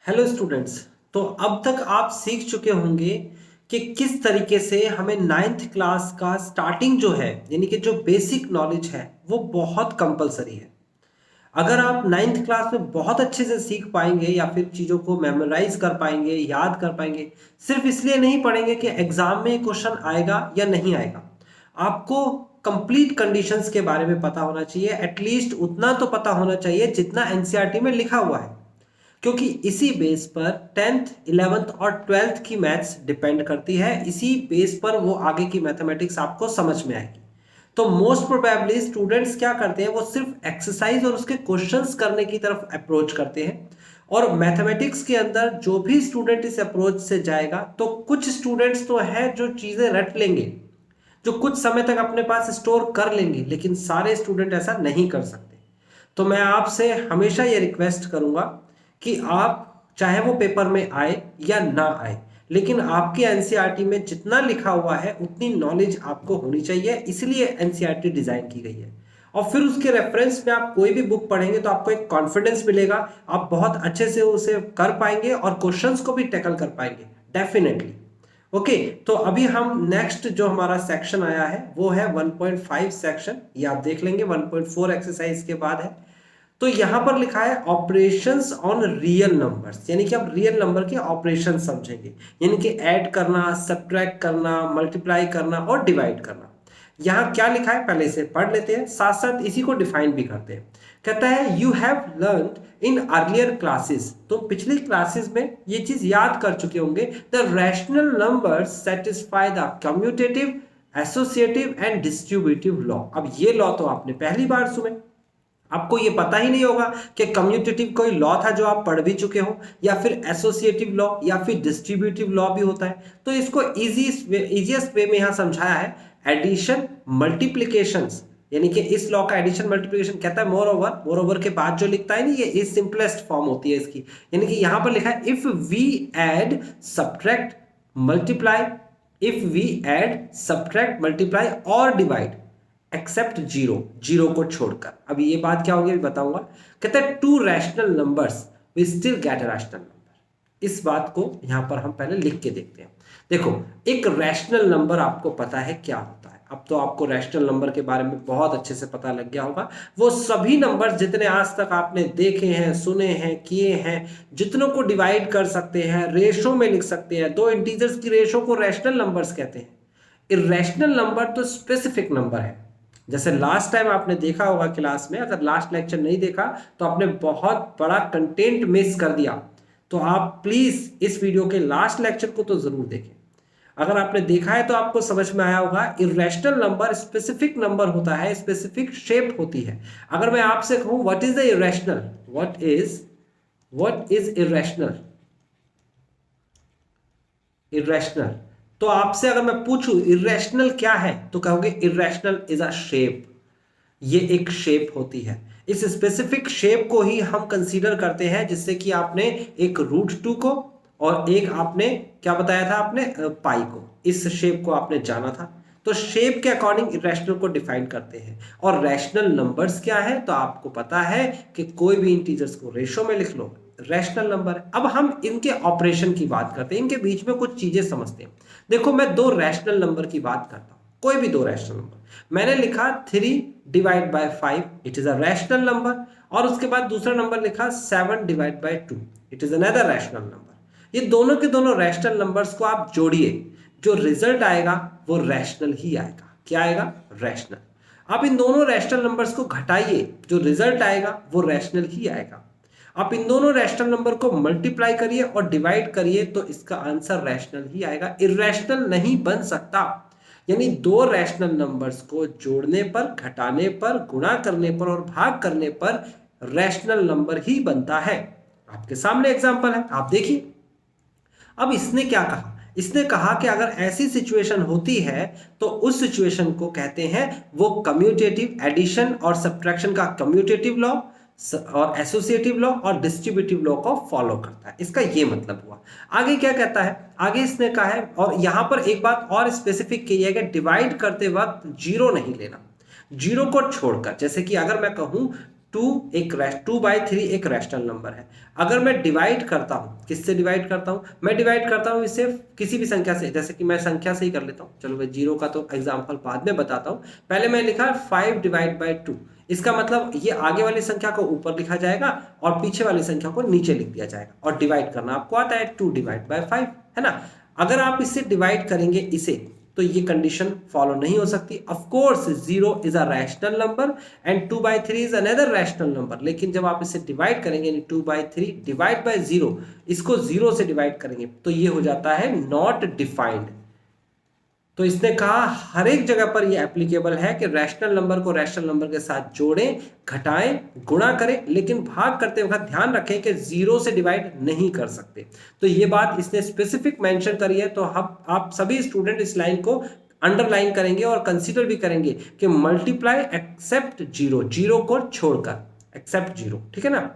Hello students. तो अब तक आप सीख चुके होंगे कि किस तरीके से हमें नाइन्थ क्लास का स्टार्टिंग जो है यानी कि जो बेसिक नॉलेज है वो बहुत कंपलसरी है। अगर आप नाइन्थ क्लास में बहुत अच्छे से सीख पाएंगे या फिर चीज़ों को मेमोराइज कर पाएंगे, याद कर पाएंगे, सिर्फ इसलिए नहीं पढ़ेंगे कि एग्जाम में क्वेश्चन आएगा या नहीं आएगा। आपको कंप्लीट कंडीशंस के बारे में पता होना चाहिए, एटलीस्ट उतना तो पता होना चाहिए जितना एनसीईआरटी में लिखा हुआ है, क्योंकि इसी बेस पर 10th 11th और 12th की मैथ्स डिपेंड करती है। इसी बेस पर वो आगे की मैथमेटिक्स आपको समझ में आएगी। तो मोस्ट प्रोबेबली स्टूडेंट्स क्या करते हैं, वो सिर्फ एक्सरसाइज और उसके क्वेश्चंस करने की तरफ अप्रोच करते हैं। और मैथमेटिक्स के अंदर जो भी स्टूडेंट इस अप्रोच से जाएगा, तो कुछ स्टूडेंट्स तो है जो चीजें रट लेंगे, जो कुछ समय तक अपने पास स्टोर कर लेंगे, लेकिन सारे स्टूडेंट ऐसा नहीं कर सकते। तो मैं आपसे हमेशा ये रिक्वेस्ट करूंगा कि आप चाहे वो पेपर में आए या ना आए, लेकिन आपके एनसीईआरटी में जितना लिखा हुआ है उतनी नॉलेज आपको होनी चाहिए। इसलिए एनसीईआरटी डिजाइन की गई है। और फिर उसके रेफरेंस में आप कोई भी बुक पढ़ेंगे तो आपको एक कॉन्फिडेंस मिलेगा, आप बहुत अच्छे से उसे कर पाएंगे और क्वेश्चंस को भी टैकल कर पाएंगे डेफिनेटली। ओके, तो अभी हम नेक्स्ट जो हमारा सेक्शन आया है वो है 1.5 सेक्शन। ये आप देख लेंगे, 1.4 एक्सरसाइज के बाद है। तो यहां पर लिखा है ऑपरेशंस ऑन रियल नंबर्स, यानी कि आप रियल नंबर के ऑपरेशन समझेंगे, यानी कि ऐड करना, सब्ट्रैक्ट करना, मल्टीप्लाई करना और डिवाइड करना। यहां क्या लिखा है पहले इसे पढ़ लेते हैं, साथ साथ इसी को डिफाइन भी करते हैं। कहता है you have learned in earlier classes, तो पिछली क्लासेस में ये चीज याद कर चुके होंगे, the rational numbers satisfy the commutative, associative and distributive law. अब ये लॉ तो आपने पहली बार सुने, आपको ये पता ही नहीं होगा कि कम्यूटेटिव कोई लॉ था जो आप पढ़ भी चुके हो, या फिर एसोसिएटिव लॉ या फिर डिस्ट्रीब्यूटिव लॉ भी होता है। तो इसको इजीएस्ट वे में यहां समझाया है, एडिशन मल्टीप्लीकेशन, यानी कि इस लॉ का एडिशन मल्टीप्लिकेशन कहता है मोर ओवर के बाद जो लिखता है ना, ये इस सिंपलेस्ट फॉर्म होती है इसकी। यानी कि यहां पर लिखा है if we add subtract multiply, if we add subtract multiply और डिवाइड एक्सेप्ट जीरो, जीरो को छोड़कर। अभी ये बात क्या होगी अभी बताऊंगा। कहते हैं two rational numbers we still get a rational number. इस बात को यहां पर हम पहले लिख के देखते हैं। देखो, एक रैशनल नंबर आपको पता है क्या होता है। अब तो आपको रैशनल नंबर के बारे में बहुत अच्छे से पता लग गया होगा। वो सभी नंबर जितने आज तक आपने देखे हैं, सुने हैं, किए हैं, जितनों को डिवाइड कर सकते हैं, रेशो में लिख सकते हैं, दो इंटीजर्स की रेशो को रैशनल नंबर्स कहते हैं। इर्रेशनल नंबर तो स्पेसिफिक नंबर है। जैसे लास्ट टाइम आपने देखा होगा क्लास में, अगर लास्ट लेक्चर नहीं देखा तो आपने बहुत बड़ा कंटेंट मिस कर दिया। तो आप प्लीज इस वीडियो के लास्ट लेक्चर को तो जरूर देखें। अगर आपने देखा है तो आपको समझ में आया होगा, इरेशनल नंबर स्पेसिफिक नंबर होता है, स्पेसिफिक शेप होती है। अगर मैं आपसे कहूं what is the irrational, what is irrational, irrational, तो आपसे अगर मैं पूछूं इरेशनल क्या है तो कहोगे इरेशनल इज अ शेप। ये एक शेप होती है। इस स्पेसिफिक शेप को ही हम कंसीडर करते हैं, जिससे कि आपने एक रूट 2 को और एक आपने क्या बताया था, आपने पाई को, इस शेप को आपने जाना था। तो शेप के अकॉर्डिंग इरेशनल को डिफाइन करते हैं। और रैशनल नंबर्स क्या है, तो आपको पता है कि कोई भी इंटीजर्स को रेशो में लिख लो, रैशनल नंबर है। अब हम इनके ऑपरेशन की बात करते हैं, इनके बीच में कुछ चीजें समझते हैं। देखो, मैं दो रैशनल नंबर की बात करता हूं, कोई भी दो रैशनल नंबर। मैंने लिखा 3 divide by 5, it is a rational number. और उसके बाद दूसरा नंबर लिखा 7 divide by 2, it is another rational number. ये दोनों के दोनों रैशनल नंबर्स को आप जोड़िए, जो रिजल्ट आएगा वो रैशनल ही आएगा। क्या आएगा? रैशनल। आप इन दोनों रैशनल नंबर्स को घटाइए, जो रिजल्ट आएगा वो रैशनल ही आएगा। आप इन दोनों रैशनल नंबर को मल्टीप्लाई करिए और डिवाइड करिए तो इसका आंसर रैशनल ही आएगा, इर्रेशनल नहीं बन सकता। यानी दो रैशनल नंबर्स को जोड़ने पर, घटाने पर, गुणा करने पर और भाग करने पर रैशनल नंबर ही बनता है। आपके सामने एग्जांपल है, आप देखिए। अब इसने क्या कहा, इसने कहा कि अगर ऐसी सिचुएशन होती है तो उस सिचुएशन को कहते हैं वो कम्यूटेटिव, एडिशन और सब्ट्रैक्शन का कम्यूटेटिव लॉ और एसोसिएटिव लॉ और डिस्ट्रीब्यूटिव लॉ को फॉलो करता है। इसका ये मतलब हुआ। आगे क्या कहता है, आगे इसने कहा है, और यहां पर एक बात और स्पेसिफिक की है कि डिवाइड करते वक्त जीरो नहीं लेना, जीरो को छोड़कर। जैसे कि अगर मैं कहूं 2 बाई 3 एक रैशनल नंबर है। अगर मैं डिवाइड करता हूं, किससे डिवाइड करता हूं, मैं डिवाइड करता हूं इसे किसी भी संख्या से, जैसे कि मैं संख्या से ही कर लेता हूं। चलो भाई 0 का तो एग्जांपल बाद में बताता हूं, पहले मैं लिखा 5 डिवाइड बाई 2। इसका मतलब ये आगे वाली संख्या को ऊपर लिखा जाएगा और पीछे वाली संख्या को नीचे लिख दिया जाएगा, और डिवाइड करना आपको आता है 2 डिवाइड बाई 5, है ना। अगर आप इससे डिवाइड करेंगे इसे, तो ये कंडीशन फॉलो नहीं हो सकती। Of course 0 is a rational number and 2 by 3 is another rational number, लेकिन जब आप इसे डिवाइड करेंगे 2 बाई 3 डिवाइड बाई 0, इसको 0 से डिवाइड करेंगे तो ये हो जाता है नॉट डिफाइंड। तो इसने कहा हर एक जगह पर ये एप्लीकेबल है कि रैशनल नंबर को रैशनल नंबर के साथ जोड़ें, घटाएं, गुणा करें, लेकिन भाग करते वक्त ध्यान रखें कि 0 से डिवाइड नहीं कर सकते। तो ये बात इसने स्पेसिफिक मेंशन करी है। तो आप सभी स्टूडेंट इस लाइन को अंडरलाइन करेंगे और कंसीडर भी करेंगे कि मल्टीप्लाई एक्सेप्ट 0, 0 को छोड़कर, एक्सेप्ट 0, ठीक है ना।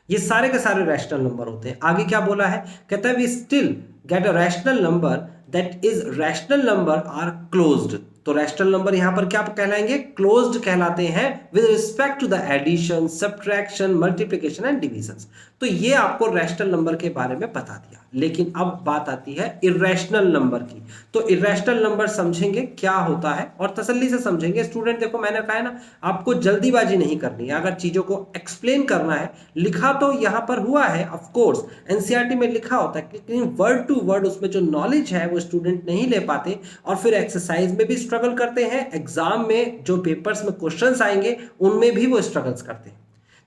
ये सारे के सारे रैशनल नंबर होते हैं। आगे क्या बोला है, कहता है we still get a rational number that is rational number are closed. तो रैशनल नंबर यहां पर क्या कहलाएंगे, क्लोज्ड कहलाते हैं with respect to the addition, subtraction, multiplication and division. तो ये आपको रैशनल नंबर के बारे में बता दिया। लेकिन अब बात आती है इर्रेशनल नंबर की। तो इर्रेशनल नंबर समझेंगे क्या होता है और तसल्ली से समझेंगे। स्टूडेंट देखो मैंने कहा है ना, आपको जल्दीबाजी नहीं करनी है। अगर चीजों को एक्सप्लेन करना है, लिखा तो यहां पर हुआ है ऑफ कोर्स, एनसीईआरटी में लिखा होता है, लेकिन वर्ड टू वर्ड उसमें जो नॉलेज है वो स्टूडेंट नहीं ले पाते और फिर एक्सरसाइज में भी स्ट्रगल करते हैं, एग्जाम में जो पेपर्स में क्वेश्चंस आएंगे उनमें भी वो स्ट्रगल्स करते हैं।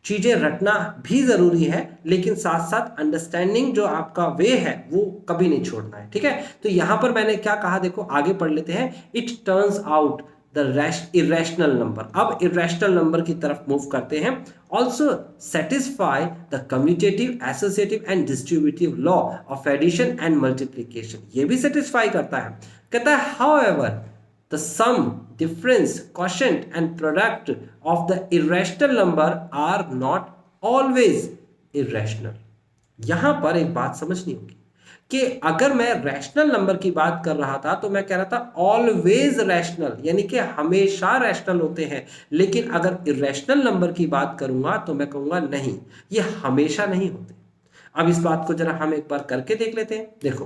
चीजें रटना भी जरूरी है, लेकिन साथ साथ अंडरस्टैंडिंग जो आपका वे है वो कभी नहीं छोड़ना है, ठीक है। तो यहां पर मैंने क्या कहा, देखो आगे पढ़ लेते हैं। It turns out the irrational number. अब इरेशनल नंबर की तरफ मूव करते हैं। Also satisfy the commutative, associative and distributive law of addition and multiplication. ये भी सेटिस्फाई करता है। कहता है however the sum, difference, quotient and product of the irrational number are not always irrational। यहां पर एक बात समझनी होगी कि अगर मैं रैशनल नंबर की बात कर रहा था तो मैं कह रहा था ऑलवेज रैशनल, यानी कि हमेशा रैशनल होते हैं। लेकिन अगर इरेशनल नंबर की बात करूंगा तो मैं कहूंगा नहीं, ये हमेशा नहीं होते। अब इस बात को जरा हम एक बार करके देख लेते हैं। देखो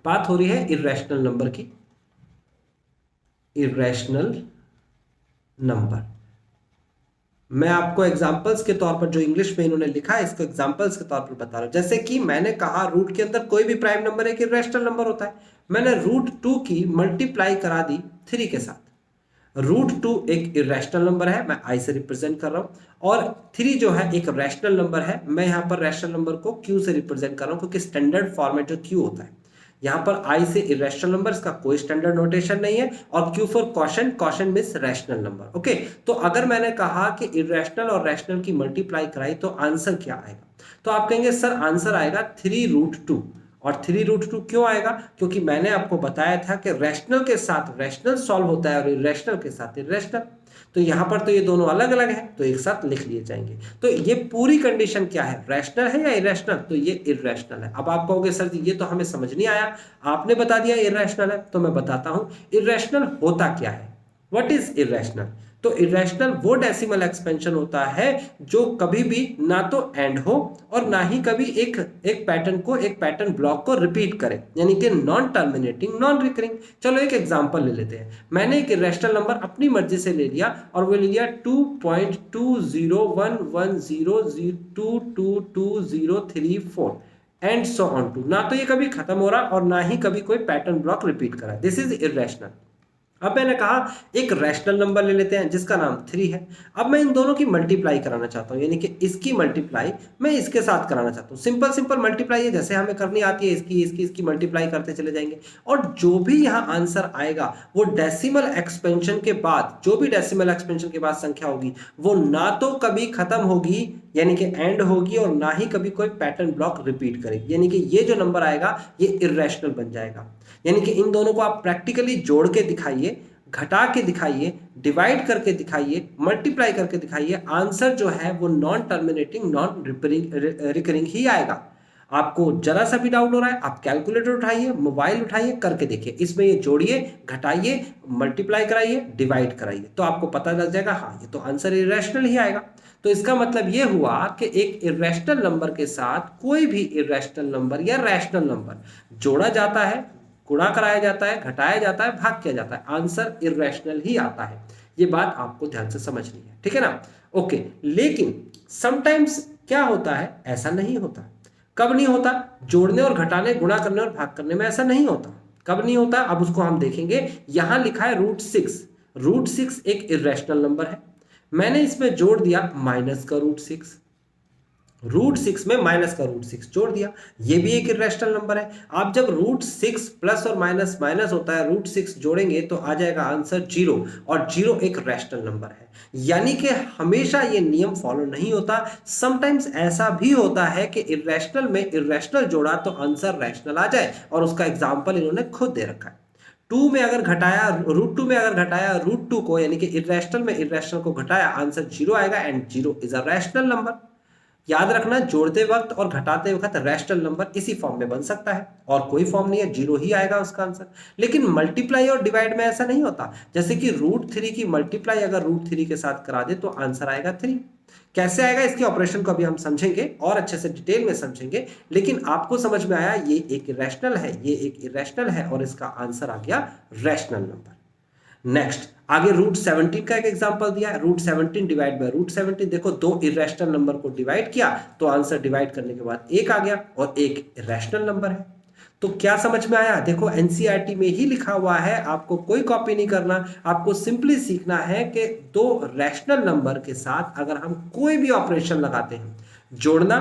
बात हो रही है इरेशनल नंबर की। इरेशनल नंबर मैं आपको एग्जांपल्स के तौर पर, जो इंग्लिश में इन्होंने लिखा है इसको एग्जांपल्स के तौर पर बता रहा हूं। जैसे कि मैंने कहा रूट के अंदर कोई भी प्राइम नंबर एक इरेशनल नंबर होता है। मैंने √2 की मल्टीप्लाई करा दी 3 के साथ। √2 एक इरेशनल नंबर है, मैं आई से रिप्रेजेंट कर रहा हूं, और 3 जो है एक रैशनल नंबर है। मैं यहां पर रैशनल नंबर को क्यू से रिप्रेजेंट कर रहा हूं, क्योंकि स्टैंडर्ड फॉर्मेट जो क्यू होता है, यहां पर आई से इरेशनल नंबर, इसका कोई स्टैंडर्ड नोटेशन नहीं है, और Q for quotient, quotient means rational number. Okay, तो अगर मैंने कहा कि इरेशनल और रैशनल की मल्टीप्लाई कराई तो आंसर क्या आएगा, तो आप कहेंगे सर आंसर आएगा 3√2। और 3√2 क्यों आएगा, क्योंकि मैंने आपको बताया था कि रैशनल के साथ रैशनल सॉल्व होता है और इरेशनल के साथ इरेशनल। तो यहां पर तो ये दोनों अलग अलग है, तो एक साथ लिख लिए जाएंगे। तो ये पूरी कंडीशन क्या है, रैशनल है या इरेशनल, तो ये इरेशनल है। अब आप कहोगे सर जी ये तो हमें समझ नहीं आया, आपने बता दिया इरेशनल है, तो मैं बताता हूं इरेशनल होता क्या है। व्हाट इज इरेशनल, तो इरेशनल वो डेसिमल एक्सपेंशन होता है जो कभी भी ना तो एंड हो और ना ही कभी एक पैटर्न ब्लॉक को रिपीट करे, यानी कि नॉन टर्मिनेटिंग, नॉन रिकरिंग। चलो एक एग्जांपल ले लेते हैं। मैंने एक इरेशनल नंबर अपनी मर्जी से ले लिया और वो ले लिया 2.201102222034 एंड सो ऑन टू। ना तो ये कभी खत्म हो रहा और ना ही कभी कोई पैटर्न ब्लॉक रिपीट करा। This is irrational. अब मैंने कहा एक रैशनल नंबर ले लेते हैं जिसका नाम 3 है। अब मैं इन दोनों की मल्टीप्लाई कराना चाहता हूं, यानी कि इसकी मल्टीप्लाई मैं इसके साथ कराना चाहता हूं। सिंपल मल्टीप्लाई है, जैसे हमें करनी आती है, इसकी मल्टीप्लाई करते चले जाएंगे। और जो भी यहां आंसर आएगा वो डेसिमल एक्सपेंशन के बाद, जो भी डेसिमल एक्सपेंशन के बाद संख्या होगी वो ना तो कभी खत्म होगी यानी कि एंड होगी, और ना ही कभी कोई पैटर्न ब्लॉक रिपीट करेगी, यानी कि ये जो नंबर आएगा ये इरेशनल बन जाएगा। यानी कि इन दोनों को आप प्रैक्टिकली जोड़ के दिखाइए, घटा के दिखाइए, डिवाइड करके दिखाइए, मल्टीप्लाई करके दिखाइए, आंसर जो है वो नॉन टर्मिनेटिंग, नॉन रिकरिंग ही आएगा। आपको जरा सा भी डाउट हो रहा है, आप कैलकुलेटर उठाइए, मोबाइल उठाइए, करके देखिए, इसमें ये जोड़िए, घटाइए, मल्टीप्लाई कराइए, डिवाइड कराइए, तो आपको पता लग जाएगा हाँ ये तो आंसर इरेशनल ही आएगा। तो इसका मतलब ये हुआ कि एक इरेशनल नंबर के साथ कोई भी इरेशनल नंबर या रैशनल नंबर जोड़ा जाता है, गुणा कराया जाता है, घटाया जाता है, भाग किया जाता है, आंसर इरेशनल ही आता है। ये बात आपको ध्यान से समझनी है, ठीक है ना। ओके, लेकिन समटाइम्स क्या होता है, ऐसा नहीं होता। कब नहीं होता? जोड़ने और घटाने, गुणा करने और भाग करने में ऐसा नहीं होता। कब नहीं होता, अब उसको हम देखेंगे। यहां लिखा है √6। √6 एक इरेशनल नंबर है, मैंने इसमें जोड़ दिया माइनस का √6, √6 में माइनस का √6 जोड़ दिया, ये भी एक इरेशनल नंबर है। आप जब √6 प्लस और माइनस माइनस होता है, √6 जोड़ेंगे तो आ जाएगा आंसर 0, और 0 एक रैशनल नंबर है। यानी कि हमेशा ये नियम फॉलो नहीं होता, समटाइम्स ऐसा भी होता है कि इरेशनल में इरेशनल जोड़ा तो आंसर रैशनल आ जाए, और उसका एग्जाम्पल इन्होंने खुद दे रखा है। 2 में अगर घटाया, √2 में अगर घटाया √2 को, यानी कि इरेशनल में इरेशनल को घटाया, आंसर 0 आएगा, and 0 is a rational number. याद रखना, जोड़ते वक्त और घटाते वक्त रैशनल नंबर इसी फॉर्म में बन सकता है, और कोई फॉर्म नहीं है, 0 ही आएगा उसका आंसर। लेकिन मल्टीप्लाई और डिवाइड में ऐसा नहीं होता। जैसे कि √3 की मल्टीप्लाई अगर √3 के साथ करा दे तो आंसर आएगा 3। कैसे आएगा, इसके ऑपरेशन को अभी हम समझेंगे और अच्छे से डिटेल में समझेंगे। लेकिन आपको समझ में आया ये एक इरेशनल है, ये एक इरेशनल है, और इसका आंसर आ गया रैशनल नंबर। नेक्स्ट आगे √17 का एक एग्जांपल दिया है। √17 डिवाइड बाय √17, देखो दो इरेशनल नंबर को डिवाइड किया तो आंसर डिवाइड करने के बाद 1 आ गया, और एक इरेशनल नंबर है। तो क्या समझ में आया? देखो एनसीईआरटी में ही लिखा हुआ है, आपको कोई कॉपी नहीं करना, आपको सिंपली सीखना है कि दो रैशनल नंबर के साथ अगर हम कोई भी ऑपरेशन लगाते हैं, जोड़ना,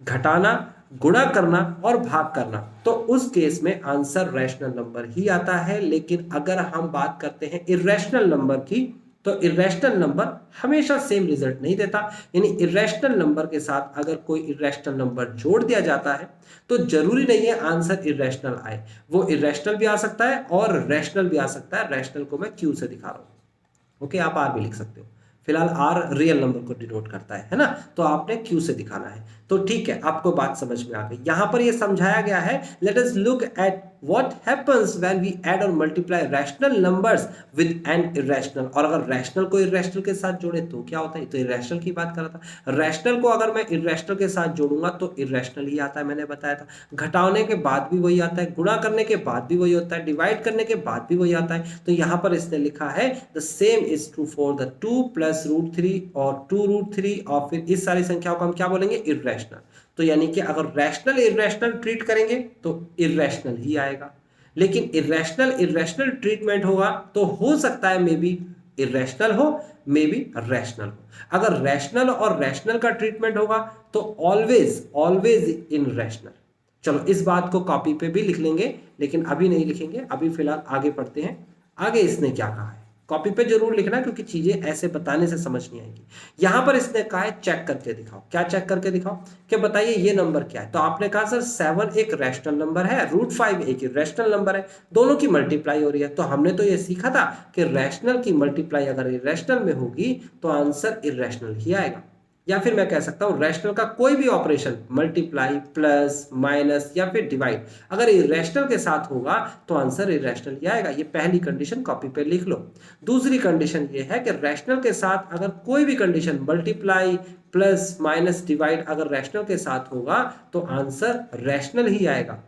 घटाना, गुणा करना और भाग करना, तो उस केस में आंसर रैशनल नंबर ही आता है। लेकिन अगर हम बात करते हैं इरेशनल नंबर की, तो इरेशनल नंबर हमेशा सेम रिजल्ट नहीं देता। यानी इरेशनल नंबर के साथ अगर कोई इरेशनल नंबर जोड़ दिया जाता है तो जरूरी नहीं है आंसर इरेशनल आए, वो इरेशनल भी आ सकता है और रैशनल भी आ सकता है। रैशनल को मैं क्यू से दिखा रहा हूं, ओके, आप आर भी लिख सकते हो। फिलहाल आर रियल नंबर को डिनोट करता है ना, तो आपने क्यू से दिखाना है। तो ठीक है, आपको बात समझ में आ गई। यहां पर ये समझाया गया है, let us look at what happens when we add or multiply rational numbers with an irrational। और अगर रैशनल को इरेशनल के साथ जोड़े तो क्या होता है, तो इरेशनल की बात कर रहा था। रैशनल को अगर मैं इरेशनल के साथ जोड़ूंगा तो इरेशनल ही आता है, मैंने बताया था। घटाने के बाद भी वही आता है, गुणा करने के बाद भी वही होता है, डिवाइड करने के बाद भी वही आता है। तो यहां पर इसने लिखा है the same is true for the 2 + √3 और 2√3, और फिर इस सारी संख्याओं को हम क्या बोलेंगे, इरेशनल। तो यानी कि अगर रैशनल इरेशनल ट्रीट करेंगे तो इरेशनल ही आएगा। लेकिन इरेशनल इरेशनल ट्रीटमेंट होगा तो हो सकता है मे बी इरेशनल हो, मे बी रैशनल हो। अगर रैशनल और रैशनल का ट्रीटमेंट होगा तो ऑलवेज ऑलवेज इन रैशनल। चलो इस बात को कॉपी पे भी लिख लेंगे, लेकिन अभी नहीं लिखेंगे, अभी फिलहाल आगे पढ़ते हैं। आगे इसने क्या कहा है, कॉपी पे जरूर लिखना, क्योंकि चीजें ऐसे बताने से समझ नहीं आएगी। यहां पर इसने कहा है चेक करके दिखाओ। क्या चेक करके दिखाओ, कि बताइए ये नंबर क्या है। तो आपने कहा सर 7 एक रैशनल नंबर है, √5 एक इरेशनल नंबर है, दोनों की मल्टीप्लाई हो रही है। तो हमने तो ये सीखा था कि रैशनल की मल्टीप्लाई अगर इरेशनल में होगी तो आंसर इरेशनल ही आएगा। या फिर मैं कह सकता हूं रैशनल का कोई भी ऑपरेशन, मल्टीप्लाई, प्लस, माइनस या फिर डिवाइड, अगर इरेशनल के साथ होगा तो आंसर इरेशनल ही आएगा। ये पहली कंडीशन कॉपी पे लिख लो। दूसरी कंडीशन ये है कि रैशनल के साथ अगर कोई भी condition, multiply, plus, minus, divide, अगर रैशनल के साथ होगा तो आंसर रैशनल ही आएगा।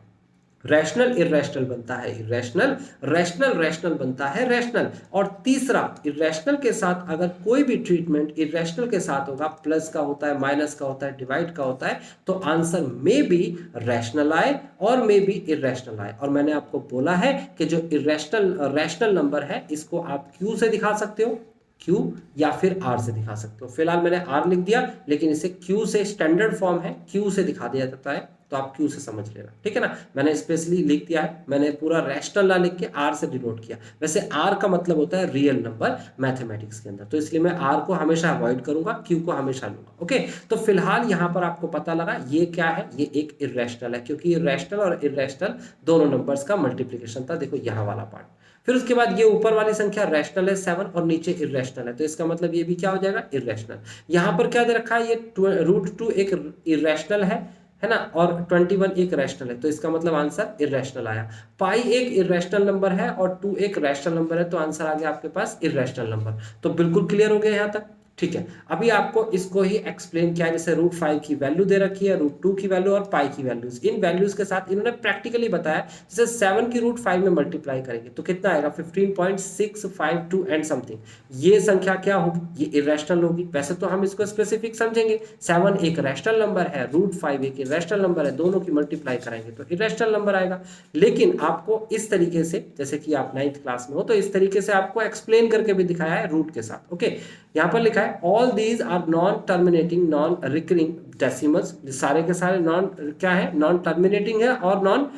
रैशनल इरेशनल बनता है इरेशनल, रैशनल रैशनल बनता है रैशनल। और तीसरा, इरेशनल के साथ अगर कोई भी ट्रीटमेंट इरेशनल के साथ होगा, प्लस का होता है, माइनस का होता है, डिवाइड का होता है, तो आंसर में भी रैशनल आए और में भी इरेशनल आए। और मैंने आपको बोला है कि जो इरेशनल रैशनल नंबर है इसको आप क्यू से दिखा सकते हो, क्यू या फिर आर से दिखा सकते हो। फिलहाल मैंने आर लिख दिया, लेकिन इसे क्यू से, स्टैंडर्ड फॉर्म है, क्यू से दिखा दिया जाता है, तो आप क्यू से समझ लेना, ठीक है ना। मैंने स्पेशली लिख दिया है, मैंने पूरा रैशनल ना लिख के आर से डिनोट किया। वैसे आर का मतलब होता है रियल नंबर मैथमेटिक्स के अंदर, तो इसलिए मैं आर को हमेशा अवॉइड करूंगा, क्यू को हमेशा लूंगा। ओके, तो फिलहाल यहाँ पर आपको पता लगा ये क्या है, ये एक इरेशनल है, क्योंकि रैशनल और इरेशनल दोनों नंबर्स का मल्टीप्लीकेशन था। देखो यहाँ वाला पार्ट। फिर उसके बाद ये ऊपर वाली संख्या रैशनल है 7 और नीचे इरेशनल है, तो इसका मतलब ये भी क्या हो जाएगा, इरेशनल। यहाँ पर क्या दे रखा है, ये √2 एक इरेशनल है है ना, और 21 एक रैशनल है, तो इसका मतलब आंसर इर्रेशनल आया। पाई एक इर्रेशनल नंबर है और 2 एक रैशनल नंबर है, तो आंसर आ गया आपके पास इर्रेशनल नंबर। तो बिल्कुल क्लियर हो गया यहाँ तक, ठीक है। अभी आपको इसको ही एक्सप्लेन किया है, जैसे √5 की वैल्यू दे रखी है, √2 की वैल्यू और पाई की वैल्यूज, इन वैल्यूज के साथ इन्होंने प्रैक्टिकली बताया, जैसे 7 की √5 में मल्टीप्लाई करेंगे तो कितना आएगा 15.652 एंड समथिंग। ये संख्या क्या होगी, ये इरेशनल होगी। वैसे तो हम इसको स्पेसिफिक समझेंगे, 7 एक रैशनल नंबर है, √5 एक इरेशनल नंबर है, दोनों की मल्टीप्लाई कराएंगे तो इरेशनल नंबर आएगा। लेकिन आपको इस तरीके से, जैसे कि आप 9th क्लास में हो, तो इस तरीके से आपको एक्सप्लेन करके भी दिखाया है रूट के साथ। ओके, यहाँ पर लिखा है all these are non terminating non recurring decimals, सारे के सारे नॉन क्या है, नॉन टर्मिनेटिंग है और नॉन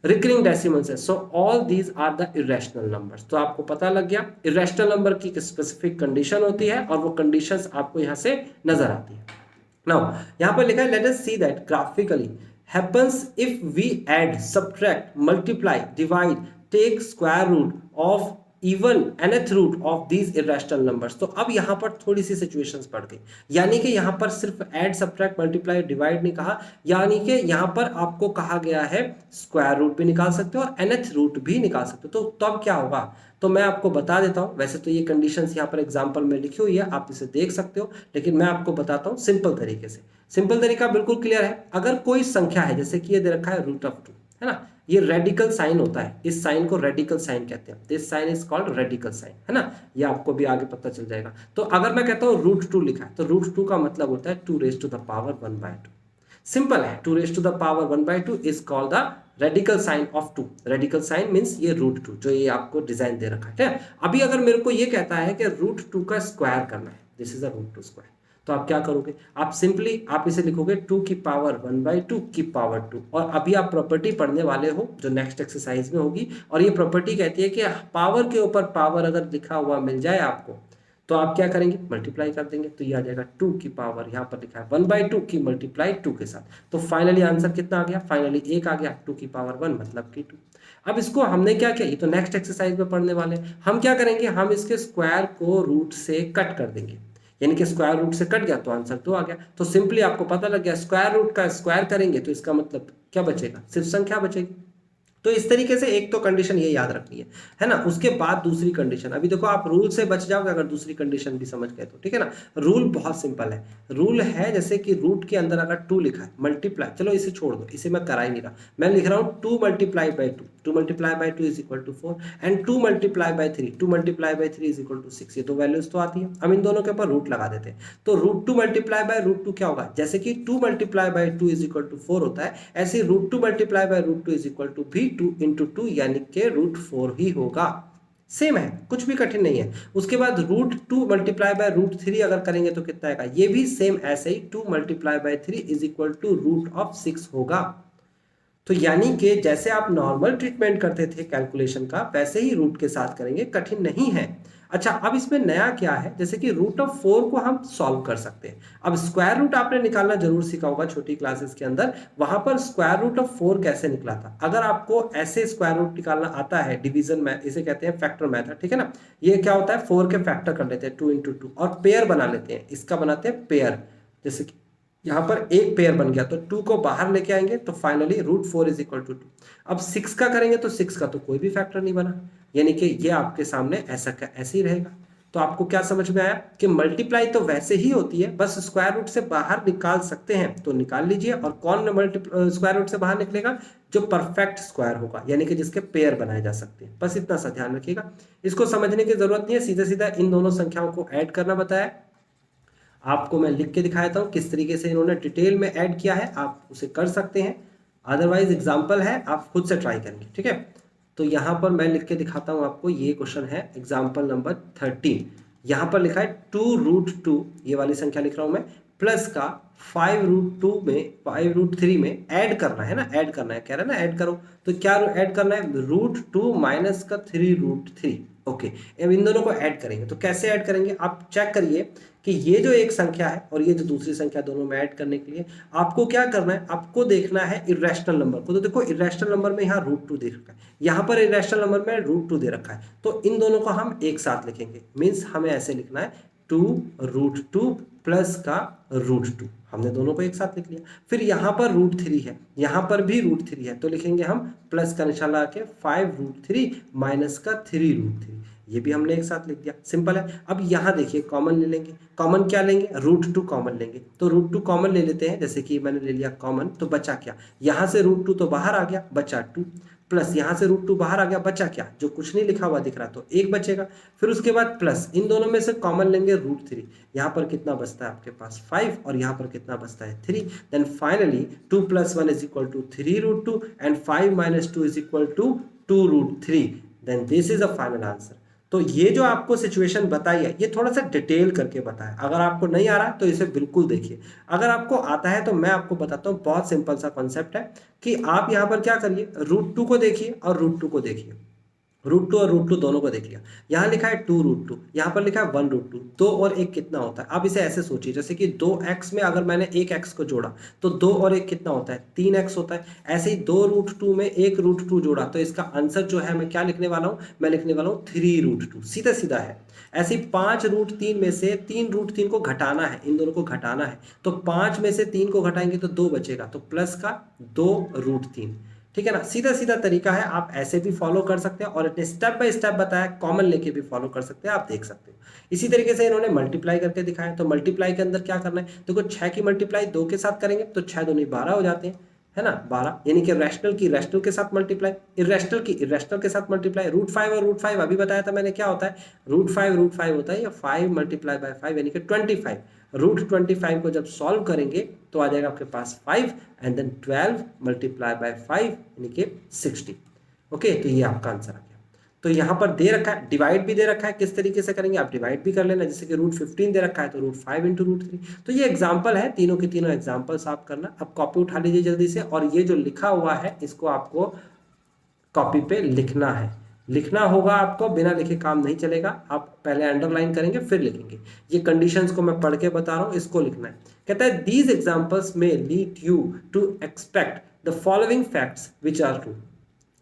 रिकरिंग डेसिमल्स है। So all these are the irrational numbers. तो आपको पता लग गया इरेशनल नंबर की स्पेसिफिक कंडीशन होती है और वो कंडीशंस आपको यहाँ से नजर आती है। नाउ यहाँ पर लिखा है let us see that graphically happens if we add, subtract, multiply, divide, take square root of even nth root of these irrational numbers। तो अब यहाँ पर थोड़ी सी सिचुएशंस पड़ गई, यानी कि यहाँ पर सिर्फ ऐड, सब्ट्रैक्ट, मल्टीप्लाई, डिवाइड नहीं कहा, यानी कि यहाँ पर आपको कहा गया है स्क्वायर रूट भी निकाल सकते हो और nth रूट भी निकाल सकते हो। तो तब क्या होगा, तो मैं आपको बता देता हूँ। वैसे तो ये कंडीशंस यहाँ पर एग्जांपल में लिखी हुई है, आप इसे देख सकते हो, लेकिन मैं आपको बताता हूँ सिंपल तरीके से। सिंपल तरीका बिल्कुल क्लियर है। अगर कोई संख्या है, जैसे कि ये दे रखा है √2, है ना, ये रेडिकल साइन होता है, इस साइन को रेडिकल साइन कहते हैं, this sign is called radical sign, है ना, ये आपको भी आगे पता चल जाएगा। तो अगर मैं कहता हूँ √2 लिखा है, तो √2 का मतलब होता है 2⁻1/2। सिंपल है, 2⁻1/2 is called the radical sign of 2। Radical sign means ये √2 जो ये आपको डिजाइन दे रखा है। अभी अगर मेरे को ये कहता है कि √2 का स्क्वायर करना है, दिस इज अ √2 स्क्वायर, तो आप क्या करोगे, आप सिंपली आप इसे लिखोगे 2⁻1/2 और अभी आप प्रॉपर्टी पढ़ने वाले हो जो नेक्स्ट एक्सरसाइज में होगी, और ये प्रॉपर्टी कहती है कि पावर के ऊपर पावर अगर लिखा हुआ मिल जाए आपको, तो आप क्या करेंगे, मल्टीप्लाई कर देंगे, तो ये आ जाएगा 2 की पावर, यहाँ पर लिखा है 1/2 की मल्टीप्लाई 2 के साथ। तो फाइनली आंसर कितना आ गया, फाइनली 1 आ गया, 2 की पावर 1 मतलब कि 2। अब इसको हमने क्या किया, ये तो नेक्स्ट एक्सरसाइज में पढ़ने वाले, हम क्या करेंगे, हम इसके स्क्वायर को रूट से कट कर देंगे, यानी कि स्क्वायर रूट से कट गया तो आंसर 2 आ गया। तो सिंपली आपको पता लग गया, स्क्वायर रूट का स्क्वायर करेंगे तो इसका मतलब क्या बचेगा, सिर्फ संख्या बचेगी। तो इस तरीके से एक तो कंडीशन ये याद रखनी है ना। उसके बाद दूसरी कंडीशन, अभी देखो आप रूल से बच जाओगे अगर दूसरी कंडीशन भी समझ गए तो, ठीक है ना। रूल बहुत सिंपल है, रूल है जैसे कि रूट के अंदर अगर 2 लिखा है, मल्टीप्लाई, चलो इसे छोड़ दो, इसे मैं करा ही नहीं रहा, मैं लिख रहा हूँ 2 × 2, 2 × 2 is equal to 4 and 2 × 3, 2 × 3 is equal to 6। ये तो वैल्यूज तो आती है, हम इन दोनों के ऊपर रूट लगा देते हैं। तो √2 × √2 क्या होगा, जैसे कि 2 × 2 इज इक्वल टू 4 होता है, ऐसे √2 × √2 इज इक्वल टू भी 2 × 2 यानी कि √4 ही होगा। सेम है, कुछ भी कठिन नहीं है। उसके बाद √2 × √3 अगर करेंगे तो कितना आएगा, ये भी सेम ऐसे ही 2 × 3 इज इक्वल टू √6 होगा। तो यानी कि जैसे आप नॉर्मल ट्रीटमेंट करते थे कैलकुलेशन का, वैसे ही रूट के साथ करेंगे, कठिन नहीं है। अच्छा, अब इसमें नया क्या है, जैसे कि √4 को हम सॉल्व कर सकते हैं। अब स्क्वायर रूट आपने निकालना जरूर सीखा होगा छोटी क्लासेस के अंदर, वहां पर √4 कैसे निकला था। अगर आपको ऐसे स्क्वायर रूट निकालना आता है, डिवीजन में इसे कहते हैं फैक्टर मेथड, ठीक है ना। ये क्या होता है, 4 के फैक्टर कर लेते हैं 2 × 2 और पेयर बना लेते हैं, इसका बनाते हैं पेयर। जैसे कि यहाँ पर एक पेयर बन गया, तो 2 को बाहर लेके आएंगे तो फाइनली √4 इज इक्वल टू 2। अब 6 का करेंगे तो 6 का तो कोई भी फैक्टर नहीं बना, यानी कि ये आपके सामने ऐसा का ऐसे ही रहेगा। तो आपको क्या समझ में आया कि मल्टीप्लाई तो वैसे ही होती है, बस स्क्वायर रूट से बाहर निकाल सकते हैं तो निकाल लीजिए। और कौन स्क्वायर रूट से बाहर निकलेगा, जो परफेक्ट स्क्वायर होगा, यानी कि जिसके पेयर बनाए जा सकते हैं। बस इतना सा ध्यान रखिएगा, इसको समझने की जरूरत नहीं है, सीधा सीधा इन दोनों संख्याओं को ऐड करना बताया। आपको मैं लिख के दिखाता हूँ किस तरीके से इन्होंने डिटेल में ऐड किया है, आप उसे कर सकते हैं, अदरवाइज एग्जाम्पल है, आप खुद से ट्राई करेंगे, ठीक है। तो यहाँ पर मैं लिख के दिखाता हूँ आपको, ये क्वेश्चन है एग्जाम्पल नंबर 13। यहाँ पर लिखा है 2√2, ये वाली संख्या लिख रहा हूँ मैं, प्लस का 5√2 में 5√3 में ऐड करना है ना, ऐड करना है, कह रहा है ना ऐड करो। तो क्या ऐड करना है, √2 माइनस का 3√3। ओके, अब इन दोनों को ऐड करेंगे, तो कैसे ऐड करेंगे आप चेक करिए कि ये जो एक संख्या है और ये जो दूसरी संख्या, दोनों में ऐड करने के लिए आपको क्या करना है, आपको देखना है इरेशनल नंबर को। तो देखो इरेशनल नंबर में यहाँ √2 दे रखा है, यहाँ पर इरेशनल नंबर में √2 दे रखा है, तो इन दोनों को हम एक साथ लिखेंगे। मीन्स हमें ऐसे लिखना है 2√2 प्लस का √2, हमने दोनों को एक साथ लिख लिया। फिर यहाँ पर √3 है, यहाँ पर भी √3 है, तो लिखेंगे हम प्लस का निशान लगा के 5√3 माइनस का 3√3, ये भी हमने एक साथ लिख दिया, सिंपल है। अब यहाँ देखिए कॉमन ले लेंगे, कॉमन क्या लेंगे, √2 कॉमन लेंगे, तो √2 कॉमन ले लेते हैं, जैसे कि मैंने ले लिया कॉमन, तो बचा क्या, यहाँ से √2 तो बाहर आ गया, बचा 2, प्लस यहाँ से √2 बाहर आ गया, बचा क्या, जो कुछ नहीं लिखा हुआ दिख रहा तो 1 बचेगा। फिर उसके बाद प्लस इन दोनों में से कॉमन लेंगे √3, यहाँ पर कितना बचता है आपके पास 5 और यहाँ पर कितना बचता है 3। Then finally 2 + 1 = 3√2 and 5 - 2 = 2√3। Then this is a final answer. तो ये जो आपको सिचुएशन बताई है ये थोड़ा सा डिटेल करके बताया, अगर आपको नहीं आ रहा है तो इसे बिल्कुल देखिए, अगर आपको आता है तो मैं आपको बताता हूँ, बहुत सिंपल सा कॉन्सेप्ट है कि आप यहाँ पर क्या करिए, √2 को देखिए और √2 को देखिए, √2 और √2 दोनों को देख लिया, यहाँ लिखा है 2√2, यहाँ पर लिखा है 1√2, 2 और 1 कितना होता है, आप इसे ऐसे सोचिए जैसे कि 2x में अगर मैंने 1x को जोड़ा तो 2 और 1 कितना होता है, 3x होता है। ऐसे ही 2√2 में 1√2 जोड़ा तो इसका आंसर जो है मैं क्या लिखने वाला हूँ, मैं लिखने वाला हूँ 3√2, सीधा सीधा है। ऐसे ही 5√3 में से 3√3 को घटाना है, इन दोनों को घटाना है, तो 5 में से 3 को घटाएंगे तो 2 बचेगा, तो प्लस का 2√3, ठीक है ना। सीधा सीधा तरीका है, आप ऐसे भी फॉलो कर सकते हैं और स्टेप बाय स्टेप बताया, कॉमन लेके भी फॉलो कर सकते हैं, आप देख सकते हो। इसी तरीके से इन्होंने मल्टीप्लाई करके दिखाया, तो मल्टीप्लाई के अंदर क्या करना है, देखो 6 की मल्टीप्लाई 2 के साथ करेंगे तो 6 दूनी 12 हो जाते हैं, है ना, 12, यानी कि रैशनल की रैशनल के साथ मल्टीप्लाई, इरेशनल की इरेशनल के साथ मल्टीप्लाई। √5 और √5 अभी बताया था मैंने क्या होता है, √5 होता है या 5 × 5 यानी कि 25। √25 को जब सॉल्व करेंगे तो आ जाएगा आपके पास 5 एंड देन 12 × 5 यानी कि 60। ओके, तो ये आपका आंसर आ गया। तो यहाँ पर दे रखा है, डिवाइड भी दे रखा है, किस तरीके से करेंगे आप डिवाइड भी कर लेना, जैसे कि √15 दे रखा है तो √5 × √3। तो ये एग्जाम्पल है, तीनों के तीनों एग्जाम्पल्स आप करना। अब कॉपी उठा लीजिए जल्दी से, और ये जो लिखा हुआ है इसको आपको कॉपी पे लिखना है, लिखना होगा आपको, बिना लिखे काम नहीं चलेगा, आप पहले अंडरलाइन करेंगे फिर लिखेंगे। ये कंडीशंस को मैं पढ़ के बता रहा हूँ, इसको लिखना है। कहता है दीज एग्जाम्पल्स में lead you to expect the following facts which are true.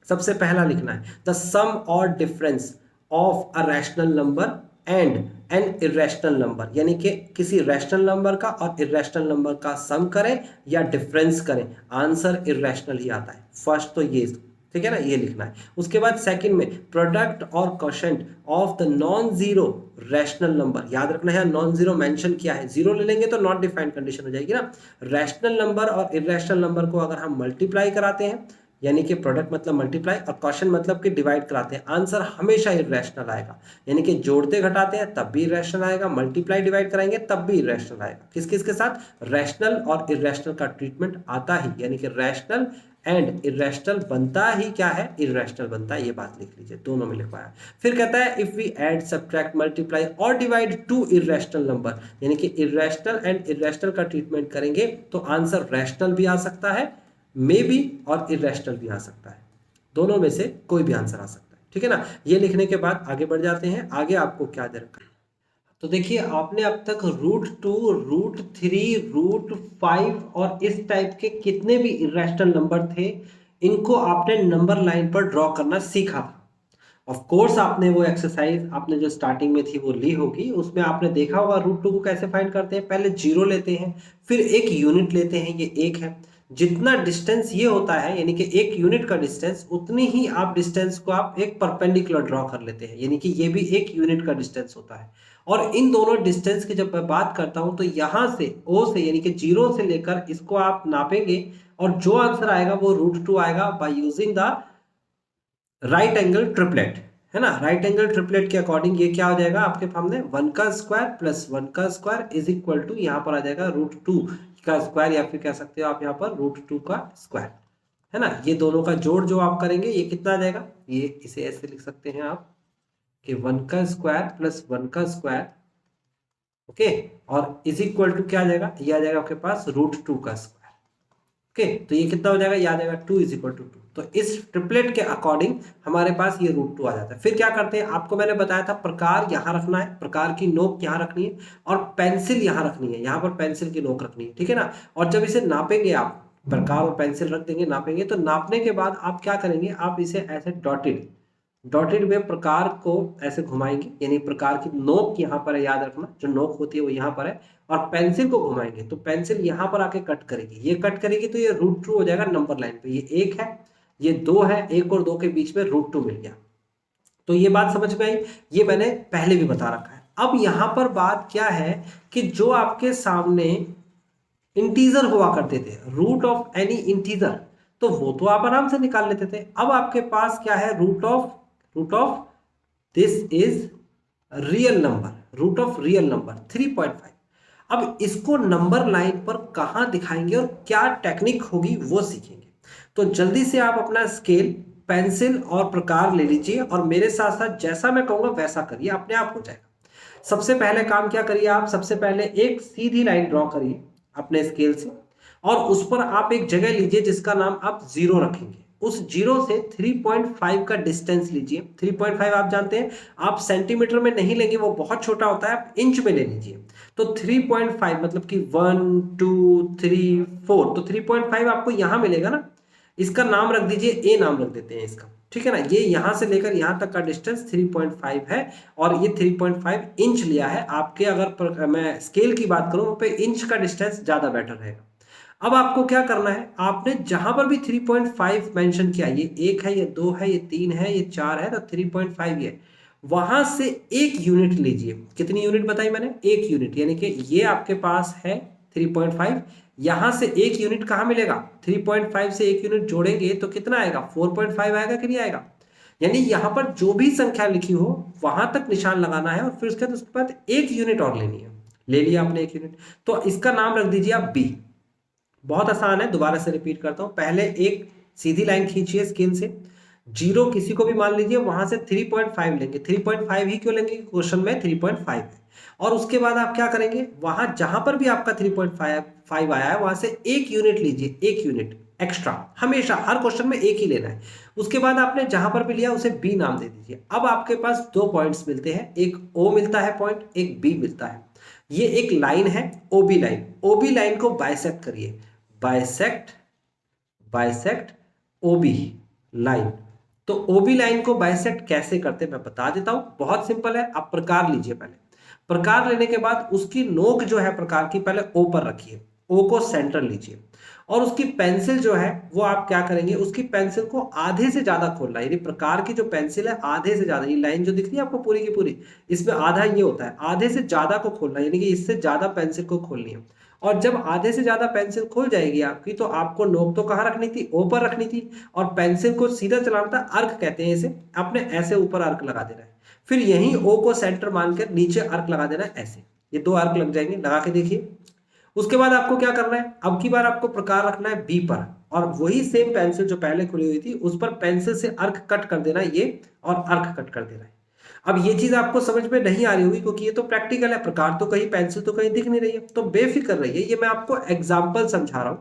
सबसे पहला लिखना है द सम और difference of a rational number and an irrational number, यानी कि किसी रैशनल नंबर का और इरेशनल नंबर का सम करें या डिफरेंस करें, आंसर इरेशनल ही आता है। फर्स्ट तो ये, ठीक है ना, ये लिखना है। उसके बाद सेकंड में प्रोडक्ट और quotient of the non zero rational number, याद रखना है नॉन जीरो मेंशन किया है, जीरो ले लेंगे तो नॉट डिफाइंड कंडीशन हो जाएगी ना। रैशनल नंबर और इरेशनल नंबर को अगर हम मल्टीप्लाई कराते हैं, यानी कि प्रोडक्ट मतलब मल्टीप्लाई और क्वेश्चन मतलब कि डिवाइड कराते हैं, आंसर हमेशा इरेशनल आएगा। यानी कि जोड़ते घटाते हैं तब भी इरेशनल आएगा, मल्टीप्लाई डिवाइड कराएंगे तब भी इरेशनल आएगा। किस किस के साथ, रैशनल और इरेशनल का ट्रीटमेंट आता ही, यानी कि रैशनल एंड इरेशनल बनता ही क्या है, इरेशनल बनता है, ये बात लिख लीजिए, दोनों में लिखवाया। फिर कहता है if we add subtract multiply और डिवाइड टू इरेशनल नंबर, यानी कि इरेशनल एंड इरेशनल का ट्रीटमेंट करेंगे तो आंसर रैशनल भी आ सकता है, मे बी, और इरेशनल भी आ सकता है, दोनों में से कोई भी आंसर आ सकता है, ठीक है ना। ये लिखने के बाद आगे बढ़ जाते हैं, आगे आपको क्या दे रखा है। तो देखिए आपने अब तक √2, √3, √5 और इस टाइप के कितने भी इरेशनल नंबर थे, इनको आपने नंबर लाइन पर ड्रॉ करना सीखा था। ऑफ कोर्स आपने वो एक्सरसाइज आपने जो स्टार्टिंग में थी वो ली होगी, उसमें आपने देखा होगा √2 को कैसे फाइंड करते हैं, पहले 0 लेते हैं, फिर एक यूनिट लेते हैं, ये 1 है, जितना डिस्टेंस ये होता है यानी कि 1 यूनिट का डिस्टेंस, उतनी ही आप डिस्टेंस को आप एक परपेंडिकुलर ड्रॉ कर लेते हैं, यानी कि ये भी 1 यूनिट का डिस्टेंस होता है। और इन दोनों डिस्टेंस की जब मैं बात करता हूं तो यहां से O से यानी कि 0 से लेकर इसको आप नापेंगे और जो आंसर आएगा वो √2 आएगा by using the right angle triplet, है ना। राइट एंगल ट्रिपलेट के अकॉर्डिंग ये क्या हो जाएगा आपके सामने, 1 का स्क्वायर प्लस 1 का स्क्वायर इज इक्वल टू, यहाँ पर आ जाएगा √2 का स्क्वायर, या फिर कह सकते हो आप यहाँ पर √2 का स्क्वायर, है ना। ये दोनों का जोड़ जो आप करेंगे ये कितना आ जाएगा, ये इसे ऐसे लिख सकते हैं आप कि 1 का स्क्वायर प्लस 1 का स्क्वायर, ओके, और इज इक्वल टू क्या आ जाएगा, ये आ जाएगा आपके पास √2 का स्क्वायर। ओके, तो ये कितना हो जाएगा, ये आ जाएगा 2 = 2। तो इस ट्रिपलेट के अकॉर्डिंग हमारे पास ये √2 आ जाता है। फिर क्या करते हैं, आपको मैंने बताया था प्रकार यहाँ रखना है, प्रकार की नोक यहाँ रखनी है और पेंसिल यहाँ रखनी है, यहाँ पर पेंसिल की नोक रखनी है, ठीक है ना। और जब इसे नापेंगे आप, प्रकार और पेंसिल रख देंगे, नापेंगे, तो नापने के बाद आप क्या करेंगे, आप इसे ऐसे डॉटेड डॉटेड में प्रकार को ऐसे घुमाएंगे, यानी प्रकार की नोक यहाँ पर है, याद रखना जो नोक होती है वो यहाँ पर है, और पेंसिल को घुमाएंगे तो पेंसिल यहाँ पर आके कट करेगी, ये कट करेगी तो ये √2 हो जाएगा नंबर लाइन पे, ये 1 है, ये 2 है, 1 और 2 के बीच में √2 मिल गया। तो ये बात समझ में आई, ये मैंने पहले भी बता रखा है। अब यहाँ पर बात क्या है कि जो आपके सामने इंटीजर हुआ करते थे, रूट ऑफ एनी इंटीजर, तो वो तो आप आराम से निकाल लेते थे। अब आपके पास क्या है, root of this is real number, root of real number 3.5। अब इसको नंबर लाइन पर कहां दिखाएंगे और क्या टेक्निक होगी वो सीखेंगे। तो जल्दी से आप अपना स्केल, पेंसिल और प्रकार ले लीजिए और मेरे साथ साथ जैसा मैं कहूंगा वैसा करिए, अपने आप हो जाएगा। सबसे पहले काम क्या करिए आप, सबसे पहले एक सीधी लाइन ड्रॉ करिए अपने स्केल से, और उस पर आप एक जगह लीजिए जिसका नाम आप 0 रखेंगे। उस 0 से 3.5 का डिस्टेंस लीजिए। 3.5 आप जानते हैं, आप सेंटीमीटर में नहीं लेंगे, वो बहुत छोटा होता है, आप इंच में ले लीजिए। तो 3.5 मतलब कि 1 2 3 4, तो 3.5 आपको यहां मिलेगा ना, इसका नाम रख दीजिए, ए नाम रख देते हैं इसका, ठीक है ना। ये यहां से लेकर यहां तक का डिस्टेंस 3.5 है, और ये 3.5 इंच लिया है आपके। अगर मैं स्केल की बात करूं पे इंच का डिस्टेंस ज्यादा बेटर रहेगा। अब आपको क्या करना है, आपने जहां पर भी 3.5 मेंशन किया, ये 1 है, ये 2 है, ये 3 है, ये 4 है, तो 3.5 ये, वहां से 1 यूनिट लीजिए। कितनी यूनिट बताई मैंने, 1 यूनिट, यानी कि ये आपके पास है 3.5, यहां से 1 यूनिट कहां मिलेगा, 3.5 से 1 यूनिट जोड़ेंगे तो कितना आएगा, 4.5 आएगा कि नहीं आएगा। यानी यहां पर जो भी संख्या लिखी हो वहां तक निशान लगाना है, और फिर उसके बाद 1 यूनिट और लेनी है। ले लिया आपने 1 यूनिट, तो इसका नाम रख दीजिए आप बी। बहुत आसान है, दोबारा से रिपीट करता हूं। पहले एक सीधी लाइन खींचिए स्केल से, 0 किसी को भी मान लीजिए, वहां से 3.5 लेंगे। 3.5 ही क्यों लेंगे, क्वेश्चन में 3.5 है। और उसके बाद आप क्या करेंगे, वहां जहां पर भी आपका 3.5 आया है वहां से 1 यूनिट लीजिए, 1 यूनिट एक्स्ट्रा, हमेशा हर क्वेश्चन में 1 ही लेना है। उसके बाद आपने जहां पर भी लिया उसे बी नाम दे दीजिए। अब आपके पास 2 पॉइंट्स मिलते हैं, एक ओ मिलता है पॉइंट, एक बी मिलता है। ये एक लाइन है ओबी लाइन, ओबी लाइन को बाइसेक्ट करिए, बाइसेक्ट बाइसेक्ट ओबी लाइन। तो ओबी लाइन को बाइसेक्ट कैसे करते हैं मैं बता देता हूं, बहुत सिंपल है। आप प्रकार लीजिए, पहले प्रकार लेने के बाद उसकी नोक जो है प्रकार की पहले ओ पर रखिए, ओ को सेंटर लीजिए, और उसकी पेंसिल जो है वो आप क्या करेंगे, उसकी पेंसिल को आधे से ज्यादा खोलना है। यानी प्रकार की जो पेंसिल है आधे से ज्यादा, ये लाइन जो दिख रही है आपको पूरी की पूरी, इसमें आधा ये होता है, आधे से ज्यादा को खोलना है, यानी कि इससे ज्यादा पेंसिल को खोलनी है। और जब आधे से ज्यादा पेंसिल खुल जाएगी आपकी, तो आपको नोक तो कहाँ रखनी थी, ओ पर रखनी थी, और पेंसिल को सीधा चलाना था, अर्क कहते हैं इसे, आपने ऐसे ऊपर अर्क लगा देना है। फिर यही ओ को सेंटर मानकर नीचे अर्क लगा देना है, ऐसे ये 2 अर्क लग जाएंगे, लगा के देखिए। उसके बाद आपको क्या करना है, अब की बार आपको प्रकार रखना है बी पर, और वही सेम पेंसिल जो पहले खुली हुई थी उस पर पेंसिल से अर्क कट कर देना है, ये और अर्क कट कर देना है। अब ये चीज आपको समझ में नहीं आ रही होगी क्योंकि ये तो प्रैक्टिकल है, प्रकार तो कहीं, पेंसिल तो कहीं दिख नहीं रही है, तो बेफिक्र रहिए, ये मैं आपको एग्जाम्पल समझा रहा हूं।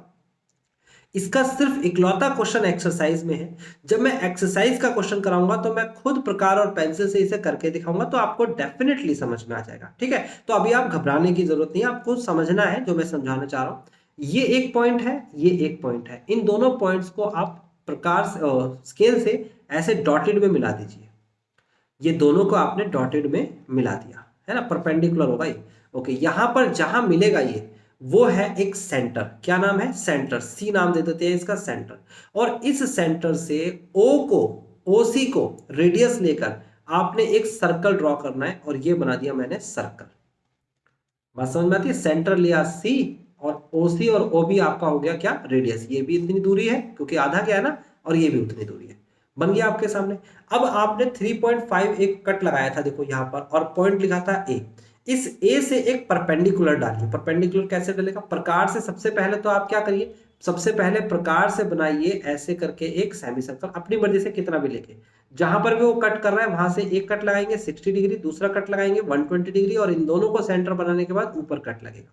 इसका सिर्फ इकलौता क्वेश्चन एक्सरसाइज में है। जब मैं एक्सरसाइज का क्वेश्चन कराऊंगा तो मैं खुद प्रकार और पेंसिल से इसे करके दिखाऊंगा, तो आपको डेफिनेटली समझ में आ जाएगा, ठीक है। तो अभी आप घबराने की जरूरत नहीं है, आपको समझना है जो मैं समझाना चाह रहा हूं। ये एक पॉइंट है, ये एक पॉइंट है, इन दोनों पॉइंट्स को आप प्रकार स्केल से ऐसे डॉटेड में मिला दीजिए। ये दोनों को आपने डॉटेड में मिला दिया है ना, परपेंडिकुलर होगा ये। ओके, यहां पर जहां मिलेगा ये, वो है एक सेंटर, क्या नाम है, सेंटर, सी नाम दे देते हैं इसका, सेंटर। और इस सेंटर से ओ को, ओसी को रेडियस लेकर आपने एक सर्कल ड्रॉ करना है, और ये बना दिया मैंने सर्कल। बात समझ में आती है, सेंटर लिया सी, और ओसी और ओ भी आपका हो गया क्या, रेडियस। ये भी इतनी दूरी है क्योंकि आधा क्या है ना, और ये भी उतनी दूरी है, बन गया आपके सामने। अब आपने 3.5 एक कट लगाया था देखो यहां पर, और पॉइंट लिखा था ए। इस ए से एक परपेंडिकुलर डालिए। परपेंडिकुलर कैसे डलेगा, प्रकार से सबसे पहले तो आप क्या करिए, सबसे पहले प्रकार से बनाइए ऐसे करके एक सेमी सर्कल, अपनी मर्जी से कितना भी लेके, जहां पर भी वो कट कर रहा है वहां से एक कट लगाएंगे 60 डिग्री, दूसरा कट लगाएंगे 120 डिग्री, और इन दोनों को सेंटर बनाने के बाद ऊपर कट लगेगा।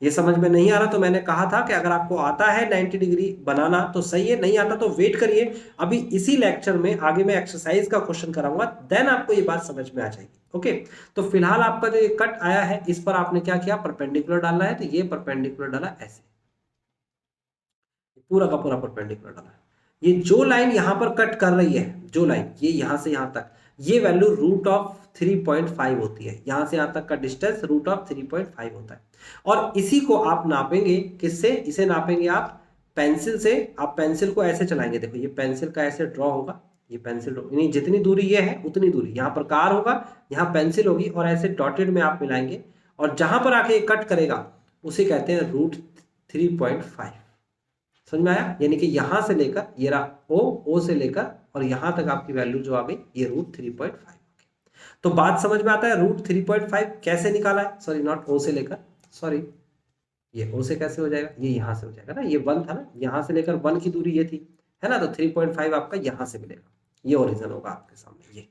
ये समझ में नहीं आ रहा तो मैंने कहा था कि अगर आपको आता है 90 डिग्री बनाना तो सही है, नहीं आता तो वेट करिए, अभी इसी लेक्चर में आगे मैं एक्सरसाइज का क्वेश्चन कराऊंगा, देन आपको ये बात समझ में आ जाएगी। ओके, तो फिलहाल आपका जो ये कट आया है इस पर आपने क्या किया, परपेंडिकुलर डालना है, तो ये परपेंडिकुलर डाला ऐसे, पूरा का पूरा परपेंडिकुलर डाला। ये जो लाइन यहाँ पर कट कर रही है, जो लाइन ये यहाँ से यहाँ तक, ये वैल्यू रूट ऑफ 3.5 होती है। यहाँ से यहाँ तक का डिस्टेंस रूट ऑफ 3.5 होता है। और इसी को आप नापेंगे किससे, इसे नापेंगे आप पेंसिल से। आप पेंसिल को ऐसे चलाएंगे, देखो ये पेंसिल का ऐसे ड्रॉ होगा, ये पेंसिल नहीं, जितनी दूरी ये है उतनी दूरी यहाँ पर कार होगा, यहाँ पेंसिल होगी, और ऐसे डॉटेड में आप मिलाएंगे, और जहां पर आके कट करेगा उसे कहते हैं रूट 3.5। समझ में आया? यानी कि यहां से लेकर ये रहा ओ से लेकर और यहां तक आपकी वैल्यू जो आ गई ये रूट 3.5। तो बात समझ में आता है रूट 3.5 कैसे निकाला है, सॉरी नॉट ओ से लेकर, सॉरी ये ओ से कैसे हो जाएगा, ये यहां से हो जाएगा ना, ये 1 था ना, यहां से लेकर 1 की दूरी ये थी, है ना, तो 3.5 आपका यहां से मिलेगा, ये ओरिजिन होगा आपके सामने ये।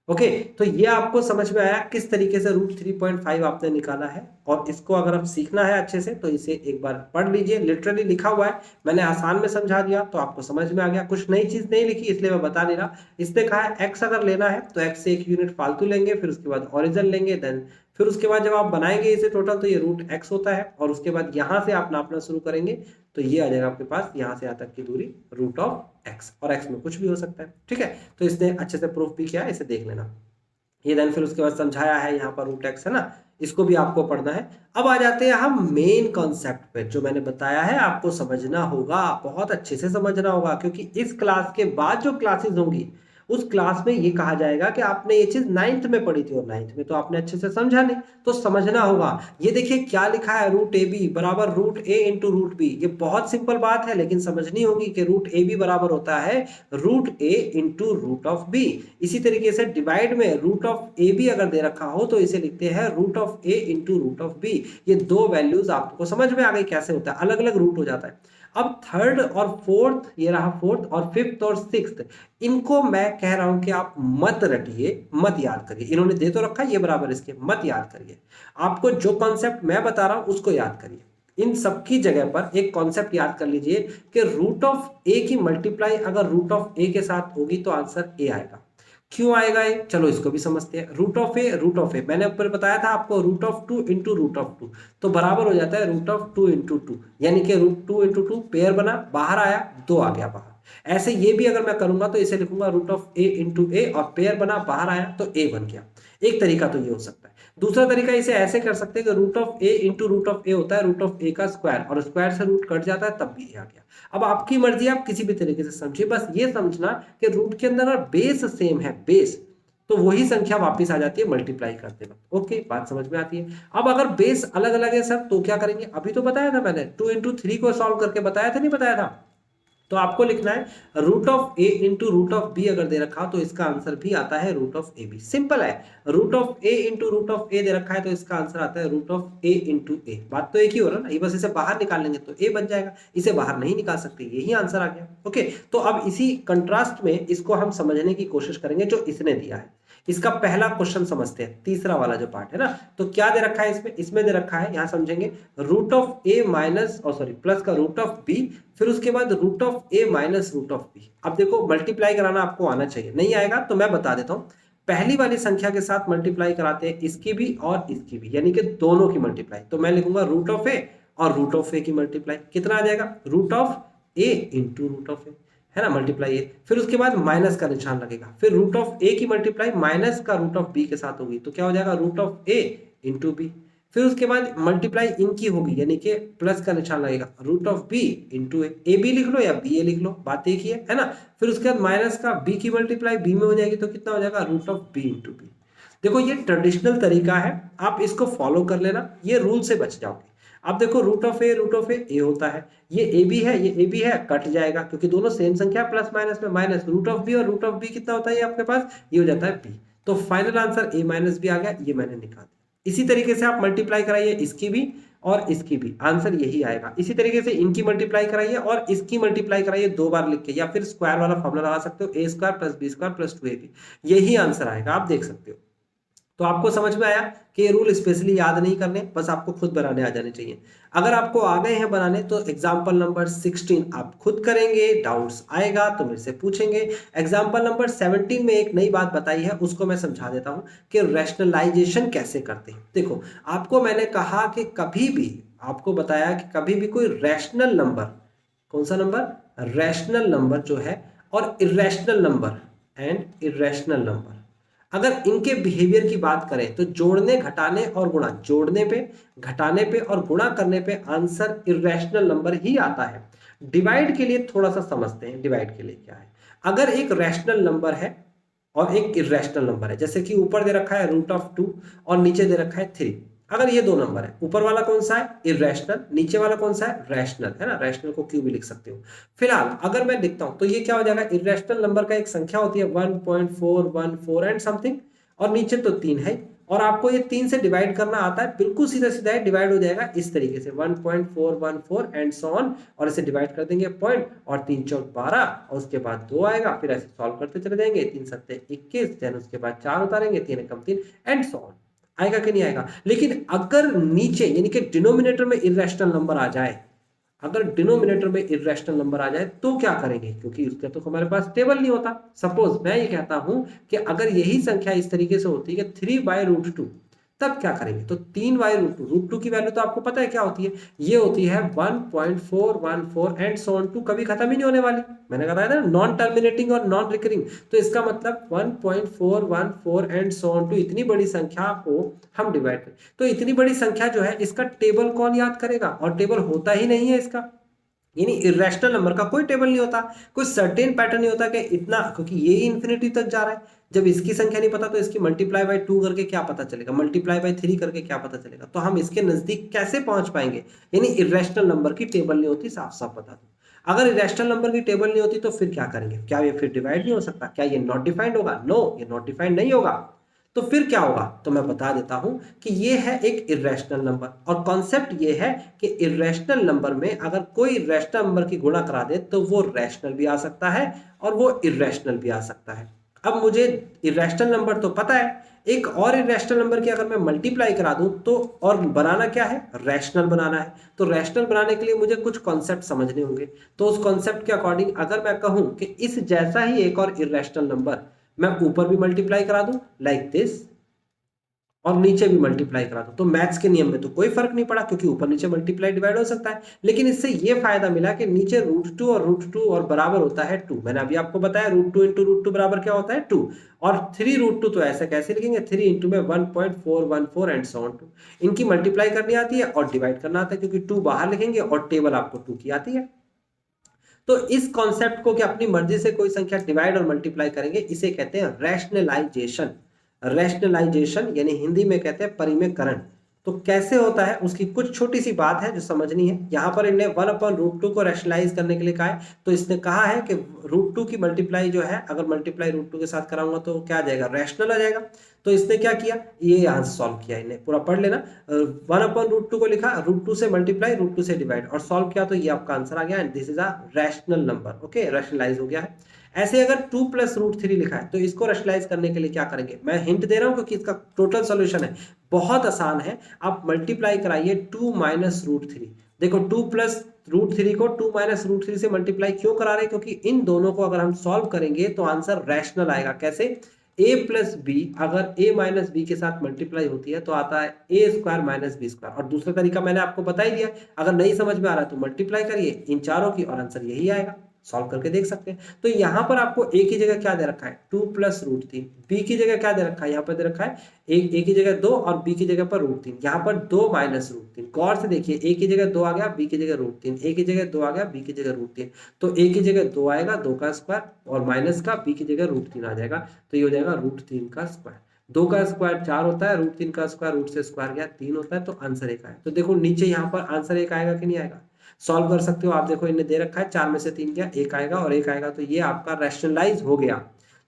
ओके, तो ये आपको समझ में आया किस तरीके से रूट 3.5 आपने निकाला है। और इसको अगर आप सीखना है अच्छे से तो इसे एक बार पढ़ लीजिए, लिटरली लिखा हुआ है, मैंने आसान में समझा दिया तो आपको समझ में आ गया। कुछ नई चीज नहीं लिखी इसलिए मैं बता नहीं रहा। इसने कहा है एक्स अगर लेना है तो एक्स से 1 यूनिट फालतू लेंगे, फिर उसके बाद ओरिजिन लेंगे, देन फिर उसके बाद जब आप बनाएंगे इसे टोटल तो ये रूट एक्स होता है, और उसके बाद यहाँ से आप नापना शुरू करेंगे तो ये आ जाएगा आपके पास यहाँ से यहाँ तक की दूरी रूट ऑफ एक्स, और एक्स में कुछ भी हो सकता है। ठीक है, तो इसने अच्छे से प्रूफ भी किया है, इसे देख लेना। ये देन फिर उसके बाद समझाया है, यहाँ पर रूट एक्स है ना, इसको भी आपको पढ़ना है। अब आ जाते हैं हम मेन कॉन्सेप्ट पे, जो मैंने बताया है आपको समझना होगा, बहुत अच्छे से समझना होगा, क्योंकि इस क्लास के बाद जो क्लासेस होंगी उस क्लास में ये कहा जाएगा कि आपने ये चीज 9th में पढ़ी थी और 9th में तो आपने अच्छे से समझा नहीं, तो समझना होगा। ये देखिए क्या लिखा है, रूट ए बी बराबर root A into root B. ये बहुत सिंपल बात है लेकिन समझनी होगी कि रूट ए बी बराबर होता है root A into root of B. इसी तरीके से डिवाइड में रूट ऑफ ए बी अगर दे रखा हो तो इसे लिखते हैं root of A into root of B. ये दो वैल्यूज आपको समझ में आ गई कैसे होता है, अलग अलग रूट हो जाता है। अब थर्ड और फोर्थ, ये रहा फोर्थ, और फिफ्थ और सिक्स्थ, इनको मैं कह रहा हूं कि आप मत रटिए, मत याद करिए। इन्होंने दे तो रखा है ये बराबर इसके, मत याद करिए। आपको जो कॉन्सेप्ट मैं बता रहा हूं उसको याद करिए। इन सबकी जगह पर एक कॉन्सेप्ट याद कर लीजिए कि रूट ऑफ ए की मल्टीप्लाई अगर रूट ऑफ ए के साथ होगी तो आंसर ए आएगा। क्यों आएगा ये, चलो इसको भी समझते हैं। रूट ऑफ ए मैंने ऊपर बताया था आपको, root of 2 into root of 2 तो बराबर हो जाता है रूट ऑफ 2 इंटू 2, यानी कि रूट 2 इंटू 2 पेयर बना, बाहर आया 2 आ गया बाहर। ऐसे ये भी अगर मैं करूंगा तो इसे लिखूंगा रूट ऑफ ए इंटू ए, और पेयर बना बाहर आया तो ए बन गया। एक तरीका तो ये हो सकता है। दूसरा तरीका इसे ऐसे कर सकते हैं कि root of A into root of A होता है रूट ऑफ ए का स्क्वायर, और स्क्वायर से रूट कट जाता है तब भी ए आ गया। अब आपकी मर्जी, आप किसी भी तरीके से समझिए, बस ये समझना कि रूट के अंदर बेस सेम है, बेस, तो वही संख्या वापस आ जाती है मल्टीप्लाई करते वक्त। ओके, बात समझ में आती है। अब अगर बेस अलग अलग है सर तो क्या करेंगे, अभी तो बताया था मैंने, 2 इंटू 3 को सॉल्व करके बताया था, नहीं बताया था? तो आपको लिखना है root of A into root of B अगर दे रखा हो तो इसका आंसर भी आता है root of A B. Simple है, root of A into root of A दे रखा है तो इसका आंसर आता है root of A into A. बात तो एक ही हो रहा है ना, ये बस इसे बाहर निकाल लेंगे तो ए बन जाएगा, इसे बाहर नहीं निकाल सकते, यही आंसर आ गया। ओके, तो अब इसी कंट्रास्ट में इसको हम समझने की कोशिश करेंगे जो इसने दिया है। इसका पहला क्वेश्चन समझते हैं, तीसरा वाला जो पार्ट है ना, तो क्या दे रखा है इसमें, इसमें दे रखा है, यहां समझेंगे, रूट ऑफ ए माइनस और सॉरी प्लस का रूट ऑफ बी, फिर उसके बाद root of A minus root of B. अब देखो मल्टीप्लाई कराना आपको आना चाहिए, नहीं आएगा तो मैं बता देता हूं। पहली वाली संख्या के साथ मल्टीप्लाई कराते हैं, इसकी भी और इसकी भी, यानी कि दोनों की मल्टीप्लाई। तो मैं लिखूंगा रूट ऑफ ए और रूट ऑफ ए की मल्टीप्लाई, कितना आ जाएगा, root of A into root of A, है ना, मल्टीप्लाई ए। फिर उसके बाद माइनस का निशान लगेगा, फिर रूट ऑफ ए की मल्टीप्लाई माइनस का रूट ऑफ बी के साथ होगी तो क्या हो जाएगा, root of A into B. फिर उसके बाद मल्टीप्लाई इनकी होगी, यानी कि प्लस का निशान लगेगा, root of B into A B लिख लो या बी ए लिख लो, बात एक ही है ना। फिर उसके बाद माइनस का बी की मल्टीप्लाई बी में हो जाएगी तो कितना हो जाएगा, root of B into B. देखो ये ट्रेडिशनल तरीका है, आप इसको फॉलो कर लेना, ये रूल से बच जाओगे। अब देखो रूट ऑफ ए होता है, ये ए बी है, ये ए बी है, कट जाएगा क्योंकि दोनों सेम संख्या, प्लस माइनस में माइनस, रूट ऑफ बी और रूट ऑफ बी कितना होता है ये आपके पास, ये हो जाता है बी। तो final answer A minus B आ गया, ये मैंने निकाल दिया। इसी तरीके से आप मल्टीप्लाई कराइए इसकी भी और इसकी भी, आंसर यही आएगा। इसी तरीके से इनकी मल्टीप्लाई कराइए और इसकी मल्टीप्लाई कराइए 2 बार लिख के, या फिर स्क्वायर वाला फॉर्मूला लगा सकते हो, A square plus B square plus 2ab, यही आंसर आएगा, आप देख सकते हो। तो आपको समझ में आया कि ये रूल स्पेशली याद नहीं करने, बस आपको खुद बनाने आ जाने चाहिए। अगर आपको आ गए हैं बनाने तो एग्जाम्पल नंबर 16 आप खुद करेंगे, डाउट्स आएगा तो मेरे से पूछेंगे। एग्जाम्पल नंबर 17 में एक नई बात बताई है, उसको मैं समझा देता हूं कि रैशनलाइजेशन कैसे करते हैं। देखो आपको मैंने कहा कि कभी भी, आपको बताया कि कभी भी कोई रैशनल नंबर, कौन सा नंबर, रैशनल नंबर जो है और irrational number and irrational number, अगर इनके बिहेवियर की बात करें तो जोड़ने घटाने और गुणा, जोड़ने पे घटाने पे और गुणा करने पे आंसर इर्रेशनल नंबर ही आता है। डिवाइड के लिए थोड़ा सा समझते हैं, डिवाइड के लिए क्या है। अगर एक रैशनल नंबर है और एक इर्रेशनल नंबर है, जैसे कि ऊपर दे रखा है √2 और नीचे दे रखा है 3, अगर ये दो नंबर है, ऊपर वाला कौन सा है इर्रेशनल, नीचे वाला कौन सा है रैशनल, है ना, रैशनल को क्यों भी लिख सकते हो। फिलहाल अगर मैं लिखता हूं तो ये क्या हो जाएगा, इर्रेशनल नंबर का एक संख्या होती है 1.414 एंड समथिंग, और नीचे तो 3 है, और आपको ये 3 से डिवाइड करना आता है, बिल्कुल सीधा सीधा है, डिवाइड हो जाएगा इस तरीके से 1.414 एंड सो ऑन, और इसे डिवाइड कर देंगे पॉइंट, और 3 चौक 12, और उसके बाद 2 आएगा, फिर ऐसे सॉल्व करते चले जाएंगे, 3 सत्ते 21, देन उसके बाद 4 उतारेंगे, 3 एकम 3 एंड सो ऑन। आएगा कि नहीं आएगा। लेकिन अगर नीचे यानी कि डिनोमिनेटर में इर्रेशनल नंबर आ जाए, अगर डिनोमिनेटर में इर्रेशनल नंबर आ जाए तो क्या करेंगे, क्योंकि उसका तो हमारे पास टेबल नहीं होता। सपोज मैं ये कहता हूं कि अगर यही संख्या इस तरीके से होती है कि 3/√2, तब क्या करेंगे, तो 3/√2, √2 की वैल्यू तो आपको पता है क्या होती है, ये होती है 1.414 एंड सो ऑन टू, कभी खत्म ही नहीं होने वाली। मैंने बताया था नॉन टर्मिनेटिंग और नॉन रिकरिंग, तो इसका मतलब 1.414 एंड सो ऑन टू, इतनी बड़ी संख्या को हम डिवाइड करें तो इतनी बड़ी संख्या जो है इसका टेबल कौन याद करेगा, और टेबल होता ही नहीं है इसका, यानी इर्रेशनल नंबर का कोई टेबल नहीं होता, कोई सर्टेन पैटर्न नहीं होता कि इतना, क्योंकि ये इंफिनिटी तक जा रहा है। जब इसकी संख्या नहीं पता तो इसकी मल्टीप्लाई बाय 2 करके क्या पता चलेगा, मल्टीप्लाई बाय 3 करके क्या पता चलेगा, तो हम इसके नजदीक कैसे पहुंच पाएंगे। यानी इर्रेशनल नंबर की टेबल नहीं होती, साफ साफ बता दो। अगर इरेशनल नंबर की टेबल नहीं होती तो फिर क्या करेंगे, क्या ये फिर डिवाइड नहीं हो सकता, क्या ये नॉट डिफाइंड होगा, नो ये नॉट डिफाइंड नहीं होगा। तो फिर क्या होगा, तो मैं बता देता हूं कि ये है एक इर्रेशनल नंबर, और कॉन्सेप्ट ये है कि इर्रेशनल नंबर में अगर कोई इर्रेशनल नंबर की गुणा करा दे तो वो रैशनल भी आ सकता है और वो इर्रेशनल भी आ सकता है। अब मुझे इर्रेशनल नंबर तो पता है, एक और इर्रेशनल नंबर की अगर मैं मल्टीप्लाई करा दूं तो, और बनाना क्या है, रैशनल बनाना है, तो रैशनल बनाने के लिए मुझे कुछ कॉन्सेप्ट समझने होंगे। तो उस कॉन्सेप्ट के अकॉर्डिंग अगर मैं कहूं कि इस जैसा ही एक और इर्रेशनल नंबर मैं ऊपर भी मल्टीप्लाई करा दूं लाइक दिस, और नीचे भी मल्टीप्लाई करा दूं, तो मैथ्स के नियम में तो कोई फर्क नहीं पड़ा, क्योंकि ऊपर नीचे मल्टीप्लाई डिवाइड हो सकता है। लेकिन इससे ये फायदा मिला कि नीचे √2 और √2 और बराबर होता है 2। मैंने अभी आपको बताया √2 इंटू √2 बराबर क्या होता है 2, और 3√2 तो ऐसे कैसे लिखेंगे, 3 इंटू में 1.414 एंड सो ऑन टू। इनकी मल्टीप्लाई करनी आती है और डिवाइड करना आता है, क्योंकि 2 बाहर लिखेंगे और टेबल आपको 2 की आती है। तो इस कॉन्सेप्ट को कि अपनी मर्जी से कोई संख्या डिवाइड और मल्टीप्लाई करेंगे, इसे कहते हैं रैशनलाइजेशन। रैशनलाइजेशन यानी हिंदी में कहते हैं परिमेयकरण। तो कैसे होता है उसकी कुछ छोटी सी बात है जो समझनी है। यहाँ पर इन्हें 1/√2 को रैशनलाइज करने के लिए कहा है, तो इसने कहा है कि √2 की मल्टीप्लाई जो है, अगर मल्टीप्लाई √2 के साथ कराऊंगा तो क्या आ जाएगा, रैशनल आ जाएगा। तो इसने क्या किया, ये यहाँ सॉल्व किया, इन्हें पूरा पढ़ लेना। 1/√2 को लिखा, √2 से मल्टीप्लाई, √2 से डिवाइड, और सॉल्व किया तो ये आपका आंसर आ गया, and this is a rational number. Okay, rationalise हो गया है। ऐसे अगर 2 + √3 लिखा है तो इसको रैशनलाइज करने के लिए क्या करेंगे, मैं हिंट दे रहा हूं क्योंकि इसका टोटल सॉल्यूशन है, बहुत आसान है। आप मल्टीप्लाई कराइए 2 - √3। देखो 2 + √3 को 2 - √3 से मल्टीप्लाई क्यों करा रहे हैं, क्योंकि इन दोनों को अगर हम सॉल्व करेंगे तो आंसर रैशनल आएगा। कैसे, a + b अगर a - b के साथ मल्टीप्लाई होती है तो आता है a² - b²। और दूसरा तरीका मैंने आपको बता ही दिया, अगर नहीं समझ में आ रहा है तो मल्टीप्लाई करिए इन चारों की और आंसर यही आएगा। सॉल्व करके देख सकते हैं। तो यहाँ पर आपको a की जगह क्या दे रखा है, 2 + √3, b की जगह क्या दे रखा है, यहाँ पर दे रखा है a की जगह 2 और b की जगह पर √3, यहाँ पर 2 - √3। गौर से देखिए, a की जगह 2 आ गया, b की जगह √3, a की जगह 2 आ गया, b की जगह √3, तो a की जगह 2 आएगा, 2 का स्क्वायर, और माइनस का b की जगह √3 आ जाएगा, तो ये हो जाएगा √3 का स्क्वायर। 2 का स्क्वायर 4 होता है, √3 का स्क्वायर रूट से स्क्वायर गया 3 होता है, तो आंसर 1 आया। तो देखो नीचे यहाँ पर आंसर 1 आएगा कि नहीं आएगा, सॉल्व कर सकते हो आप। देखो इन्हें दे रखा है 4 में से 3 गया, 1 आएगा और 1 आएगा, तो ये आपका रैशनलाइज हो गया।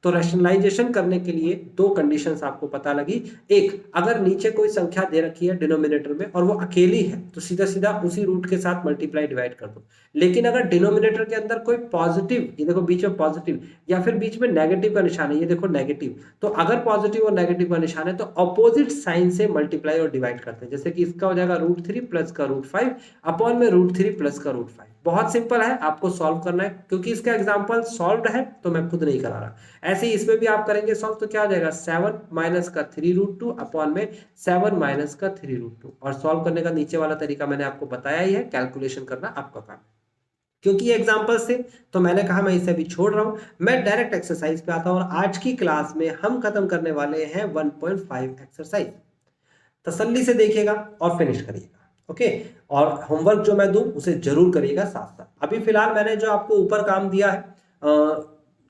तो रैशनलाइजेशन करने के लिए 2 कंडीशंस आपको पता लगी। एक, अगर नीचे कोई संख्या दे रखी है डिनोमिनेटर में और वो अकेली है तो सीधा सीधा उसी रूट के साथ मल्टीप्लाई डिवाइड कर दो। लेकिन अगर डिनोमिनेटर के अंदर कोई पॉजिटिव, ये देखो बीच में पॉजिटिव या फिर बीच में नेगेटिव का निशान है, ये देखो नेगेटिव, तो अगर पॉजिटिव और नेगेटिव का निशान है तो अपोजिट साइन से मल्टीप्लाई और डिवाइड करते हैं। जैसे कि इसका हो जाएगा √3 + का √5 अपॉन में √3 + का √5। बहुत सिंपल है, आपको सॉल्व करना है, क्योंकि इसका एग्जांपल सॉल्व्ड है तो मैं खुद नहीं करा रहा। ऐसे ही इसमें भी आप करेंगे सॉल्व तो क्या हो जाएगा, 7 - का 3√2 अपॉन में 7 - का 3√2। और सॉल्व करने का नीचे वाला तरीका मैंने आपको बताया ही है, कैलकुलेशन करना आपका काम है। क्योंकि ये एग्जाम्पल्स थे तो मैंने कहा मैं इसे अभी छोड़ रहा हूं, मैं डायरेक्ट एक्सरसाइज पे आता हूं। और आज की क्लास में हम खत्म करने वाले हैं 1.5 एक्सरसाइज। तसल्ली से देखिएगा और फिनिश करिएगा, ओके। और होमवर्क जो मैं दूं उसे जरूर करिएगा साथ साथ। अभी फिलहाल मैंने जो आपको ऊपर काम दिया है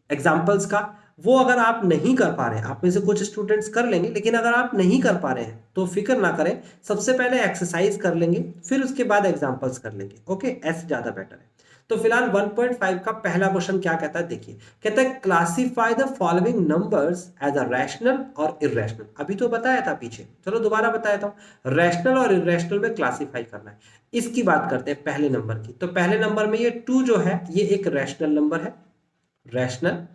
एग्जाम्पल्स का, वो अगर आप नहीं कर पा रहे हैं, आप में से कुछ स्टूडेंट्स कर लेंगे, लेकिन अगर आप नहीं कर पा रहे हैं तो फिक्र ना करें, सबसे पहले एक्सरसाइज कर लेंगे, फिर उसके बाद एग्जाम्पल्स कर लेंगे, ओके। ऐसे ज्यादा बेटर है। तो फिलहाल 1.5 का पहला क्वेश्चन क्या कहता है, देखिए, कहता है classify the following numbers as a rational और इरेशनल। अभी तो बताया था पीछे, चलो दोबारा बताया था, रैशनल और इरेशनल में क्लासिफाई करना है। इसकी बात करते हैं पहले नंबर की। तो पहले नंबर में ये 2 जो है ये एक रैशनल नंबर है, रैशनल,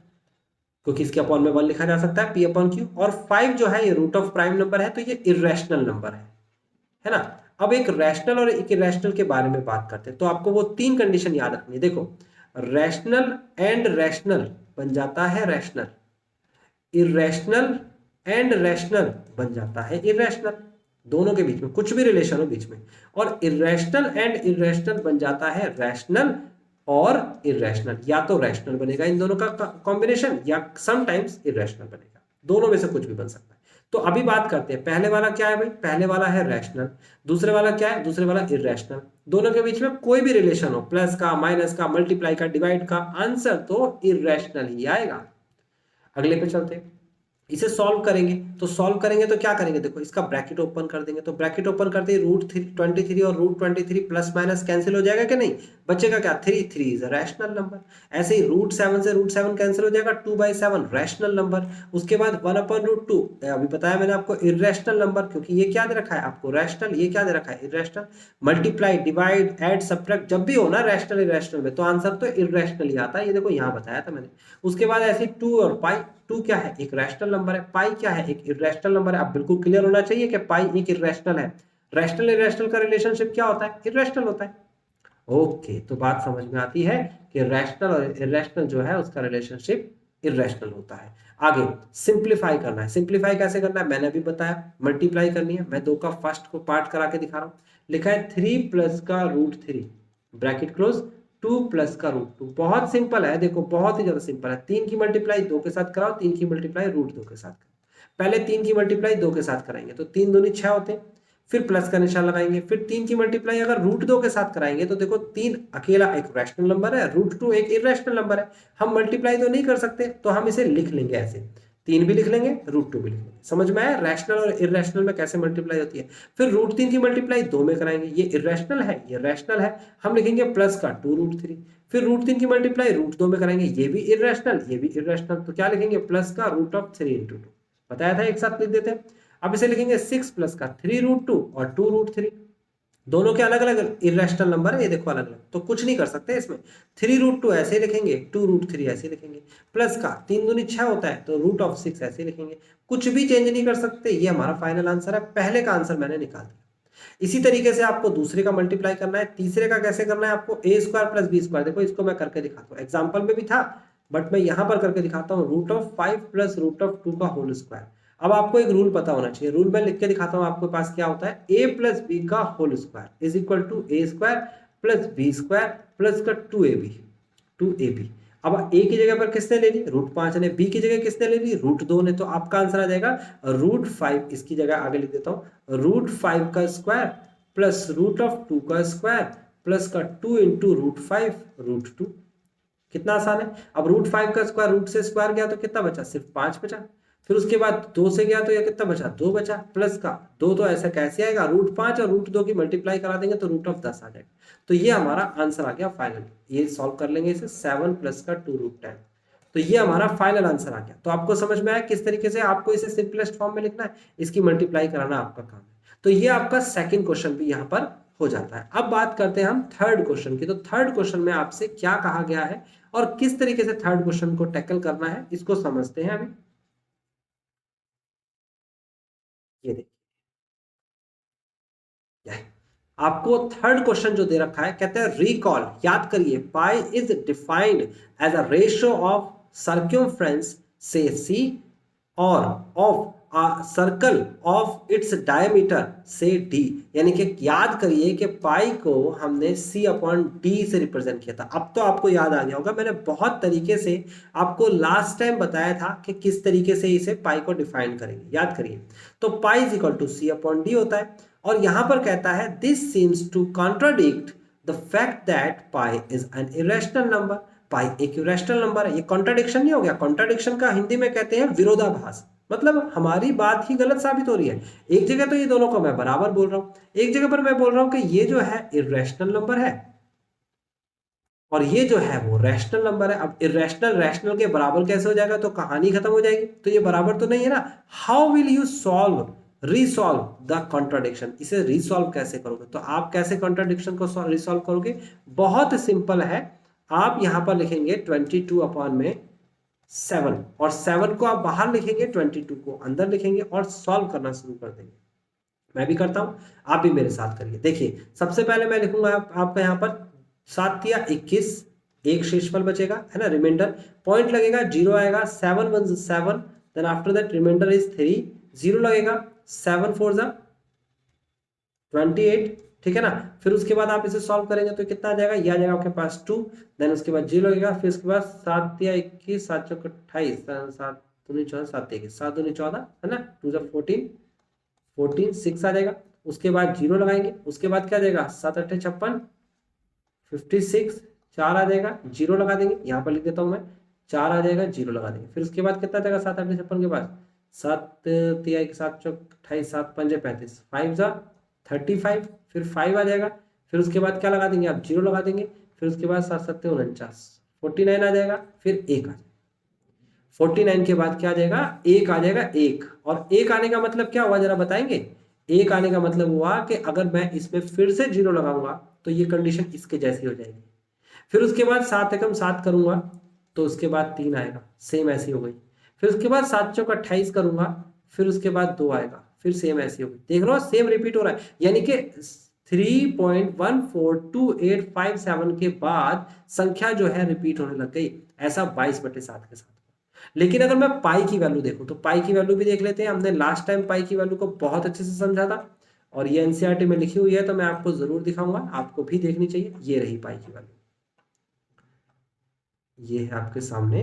क्योंकि इसके अपॉन में 1 लिखा जा सकता है पी अपॉन क्यू। और 5 जो है ये रूट ऑफ प्राइम नंबर है, तो ये इरेशनल नंबर है ना। अब एक रैशनल और एक इरेशनल के बारे में बात करते हैं, तो आपको वो 3 कंडीशन याद रखनी है। देखो, रैशनल एंड रैशनल बन जाता है रैशनल, इरेशनल एंड रैशनल बन जाता है इरेशनल, दोनों के बीच में कुछ भी रिलेशन हो बीच में। और इरेशनल एंड इरेशनल बन जाता है रैशनल और इरेशनल, या तो रैशनल बनेगा इन दोनों का कॉम्बिनेशन, या समटाइम्स इरेशनल बनेगा, दोनों में से कुछ भी बन सकता है। तो अभी बात करते हैं पहले वाला क्या है भाई, पहले वाला है रैशनल, दूसरे वाला क्या है, दूसरे वाला इरेशनल। दोनों के बीच में कोई भी रिलेशन हो, प्लस का, माइनस का, मल्टीप्लाई का, डिवाइड का, आंसर तो इरेशनल ही आएगा। अगले पे चलते हैं, इसे सॉल्व करेंगे। तो सॉल्व करेंगे तो क्या करेंगे, देखो इसका ब्रैकेट ओपन कर देंगे। तो ब्रैकेट ओपन करते ही √23 और √23 प्लस माइनस कैंसिल हो जाएगा कि नहीं, बचेगा क्या, 3 इज अ रैशनल नंबर। ऐसे ही √7 से √7 कैंसिल हो जाएगा, 2/7 रैशनल नंबर। उसके बाद 1/√2, अभी बताया मैंने आपको, इरेशनल नंबर, क्योंकि ये क्या दे रखा है आपको रैशनल, ये क्या दे रखा है irrational. Multiply, divide, add, subtract जब भी हो ना रैशनल इरेशनल में, तो आंसर तो इरेशनल ही आता है, ये देखो यहाँ बताया था मैंने। उसके बाद ऐसे 2 और पाई, 2 क्या है, एक रैशनल नंबर है, पाई क्या है, एक इरेशनल नंबर है। अब बिल्कुल क्लियर होना चाहिए कि पाई एक इरेशनल है। रैशनल इरेशनल का रिलेशनशिप क्या होता है, इरेशनल होता है। ओके, तो बात समझ में आती है कि रैशनल और इरेशनल जो है उसका रिलेशनशिप इरेशनल होता है। आगे सिंप्लीफाई करना है। सिंप्लीफाई कैसे करना है मैंने अभी बताया, मल्टीप्लाई करनी है। मैं 2 का फर्स्ट को पार्ट करा के दिखा रहा हूं। लिखा है 3 प्लस का √3 ब्रैकेट क्लोज, 2 प्लस का √2। बहुत सिंपल है, देखो बहुत ही ज्यादा सिंपल है। 3 की मल्टीप्लाई 2 के साथ कराओ, 3 की मल्टीप्लाई √2 के साथ कराओ। पहले 3 की मल्टीप्लाई 2 के साथ कराएंगे तो 3 दूनी 6 होते हैं, फिर प्लस का निशान लगाएंगे। फिर 3 की मल्टीप्लाई अगर √2 के साथ कराएंगे तो देखो 3 अकेला एक रैशनल नंबर है, √2 एक इरेशनल नंबर है। हम मल्टीप्लाई तो नहीं कर सकते, तो हम इसे लिख लेंगे ऐसे, 3 भी लिख लेंगे, √2 भी लिख लेंगे। समझ में आया रैशनल और इरेशनल में कैसे मल्टीप्लाई होती है। फिर √3 की मल्टीप्लाई 2 में कराएंगे, ये इरेशनल है ये रैशनल है, हम लिखेंगे प्लस का 2√3। फिर √3 की मल्टीप्लाई √2 में कराएंगे, ये भी इरेशनल ये भी इरेशनल, तो क्या लिखेंगे, प्लस का √3 × 2। बताया था, एक साथ लिख देते हैं। अब इसे लिखेंगे 6 प्लस का 3√2 और 2√3, दोनों के अलग अलग इरेशनल नंबर है, ये देखो अलग अलग, तो कुछ नहीं कर सकते इसमें। 3√2 ऐसे लिखेंगे, 2√3 ऐसे लिखेंगे, प्लस का 3 दूनी 6 होता है तो √6 ऐसे लिखेंगे, कुछ भी चेंज नहीं कर सकते। ये हमारा फाइनल आंसर है, पहले का आंसर मैंने निकाल दिया। इसी तरीके से आपको दूसरे का मल्टीप्लाई करना है। तीसरे का कैसे करना है आपको, a² + b²। देखो इसको मैं करके दिखाता हूँ, एग्जाम्पल में भी था बट मैं यहां पर करके दिखाता हूँ, √5 + √2 का होल स्क्वायर। अब आपको एक रूल पता होना चाहिए, रूल मैं लिख के दिखाता हूँ आपके पास क्या होता है, a + b का whole square is equal to a² + b² plus का 2ab। अब a की जगह पर किसने ले ली, √5 ने, b की जगह किसने ले ली, √2 ने, तो आपका आंसर आ जाएगा √5। इसकी जगह आगे लिख देता हूँ, √5 का स्क्वायर प्लस √2 का स्क्वायर प्लस का 2 × √5 √2। कितना आसान है। अब √5 का स्क्वायर, रूट से स्क्वायर गया तो कितना बचा, सिर्फ 5 बचा। फिर उसके बाद 2 से गया तो यह कितना बचा, 2 बचा, प्लस का 2 तो ऐसा कैसे आएगा, √5 और √2 की मल्टीप्लाई करा देंगे तो √10 आ जाएगा। तो ये हमारा आंसर आ गया फाइनल। ये सॉल्व कर लेंगे इसे, 7 प्लस का 2√10, तो ये हमारा फाइनल आंसर आ गया। तो आपको समझ में आया किस तरीके से आपको इसे सिंपलेस्ट फॉर्म में लिखना है, इसकी मल्टीप्लाई कराना आपका काम है। तो ये आपका सेकंड क्वेश्चन भी यहाँ पर हो जाता है। अब बात करते हैं हम थर्ड क्वेश्चन की। तो थर्ड क्वेश्चन में आपसे क्या कहा गया है और किस तरीके से थर्ड क्वेश्चन को टैकल करना है, इसको समझते हैं अभी। ये देखिए, आपको थर्ड क्वेश्चन जो दे रखा है, कहते हैं रिकॉल, याद करिए, pi is defined as a ratio of circumference से सी और of circle of its diameter से डी, यानी कि याद करिए कि पाई को हमने सी अपॉन डी से रिप्रेजेंट किया था। अब तो आपको याद आ गया होगा, मैंने बहुत तरीके से आपको लास्ट टाइम बताया था कि किस तरीके से इसे पाई को डिफाइन करेंगे, याद करिए। तो pi is equal to C upon D होता है, और यहां पर कहता है this seems to contradict the fact that pi is an irrational number. Pi एक इरेशनल नंबर है, ये कॉन्ट्राडिक्शन नहीं हो गया? कॉन्ट्राडिक्शन का हिंदी में कहते हैं विरोधाभास, मतलब हमारी बात ही गलत साबित हो रही है। एक जगह तो ये दोनों को मैं बराबर बोल रहा हूं, एक जगह पर मैं बोल रहा हूं कि ये जो है इरेशनल नंबर है और ये जो है वो रैशनल नंबर है। अब इरेशनल रैशनल के बराबर कैसे हो जाएगा? तो कहानी खत्म हो जाएगी, तो ये बराबर तो नहीं है ना। How will you solve resolve the contradiction? इसे रिसॉल्व कैसे करोगे? तो आप कैसे कॉन्ट्राडिक्शन को रिसॉल्व करोगे? बहुत सिंपल है, आप यहां पर लिखेंगे 22 अपॉन में 7, और 7 को आप बाहर लिखेंगे, 22 को अंदर लिखेंगे और सॉल्व करना शुरू कर देंगे। मैं भी करता हूं, आप भी मेरे साथ करिए। देखिए सबसे पहले मैं लिखूंगा आपका यहाँ पर 7 या 21, एक शेषफल बचेगा है ना, रिमाइंडर पॉइंट लगेगा, 0 आएगा, 7 1 7, then after that remainder is 3, 0 लगेगा, 7 4 28, ठीक है ना। फिर उसके बाद आप इसे सॉल्व करेंगे तो कितना आ जाएगा? ये आ जाएगा आपके पास 2, देन उसके बाद 0 लगेगा, फिर उसके बाद 7 या 21, 7 चौक 28, 7 दूनी 14, 7 21, 7 दूनी 14 है ना, 2 14 14 6 आ जाएगा। उसके बाद 0 लगाएंगे, उसके बाद क्या आ जाएगा? 7 8 56 56, 4 आ जाएगा, 0 लगा देंगे, यहाँ पर लिख देता हूँ मैं, 4 आ जाएगा, 0 लगा देंगे। फिर उसके बाद कितना आ जाएगा? 7 8 56 के बाद 7 3 7 चौक 28, 7 5 35, 5 जा 35, फिर 5 आ जाएगा। फिर उसके बाद क्या लगा देंगे? आप 0 लगा देंगे। फिर उसके बाद 7 7 49, 49 आ जाएगा, फिर 1 आ जाएगा। 49 के बाद क्या आ जाएगा? 1 आ जाएगा, 1, और 1 आने का मतलब क्या हुआ जरा बताएंगे? 1 आने का मतलब हुआ कि अगर मैं इसमें फिर से 0 लगाऊंगा तो ये कंडीशन इसके जैसी हो जाएगी। फिर उसके बाद 7 एकम 7 करूंगा तो उसके बाद 3 आएगा, सेम ऐसी हो गई। फिर उसके बाद 7 चौक 28 करूंगा, फिर उसके बाद 2 आएगा, फिर सेम ऐसी हो गई। देख रहे हो सेम रिपीट हो रहा है, यानी कि 3.142857 के बाद संख्या जो है रिपीट होने लग गई, ऐसा 22/7 के साथ। लेकिन अगर मैं पाई की वैल्यू देखूं तो पाई की वैल्यू भी देख लेते हैं। हमने लास्ट टाइम पाई की वैल्यू को बहुत अच्छे से समझा था और ये एनसीईआरटी में लिखी हुई है, तो मैं आपको जरूर दिखाऊंगा, आपको भी देखनी चाहिए। ये रही पाई की वैल्यू, ये है आपके सामने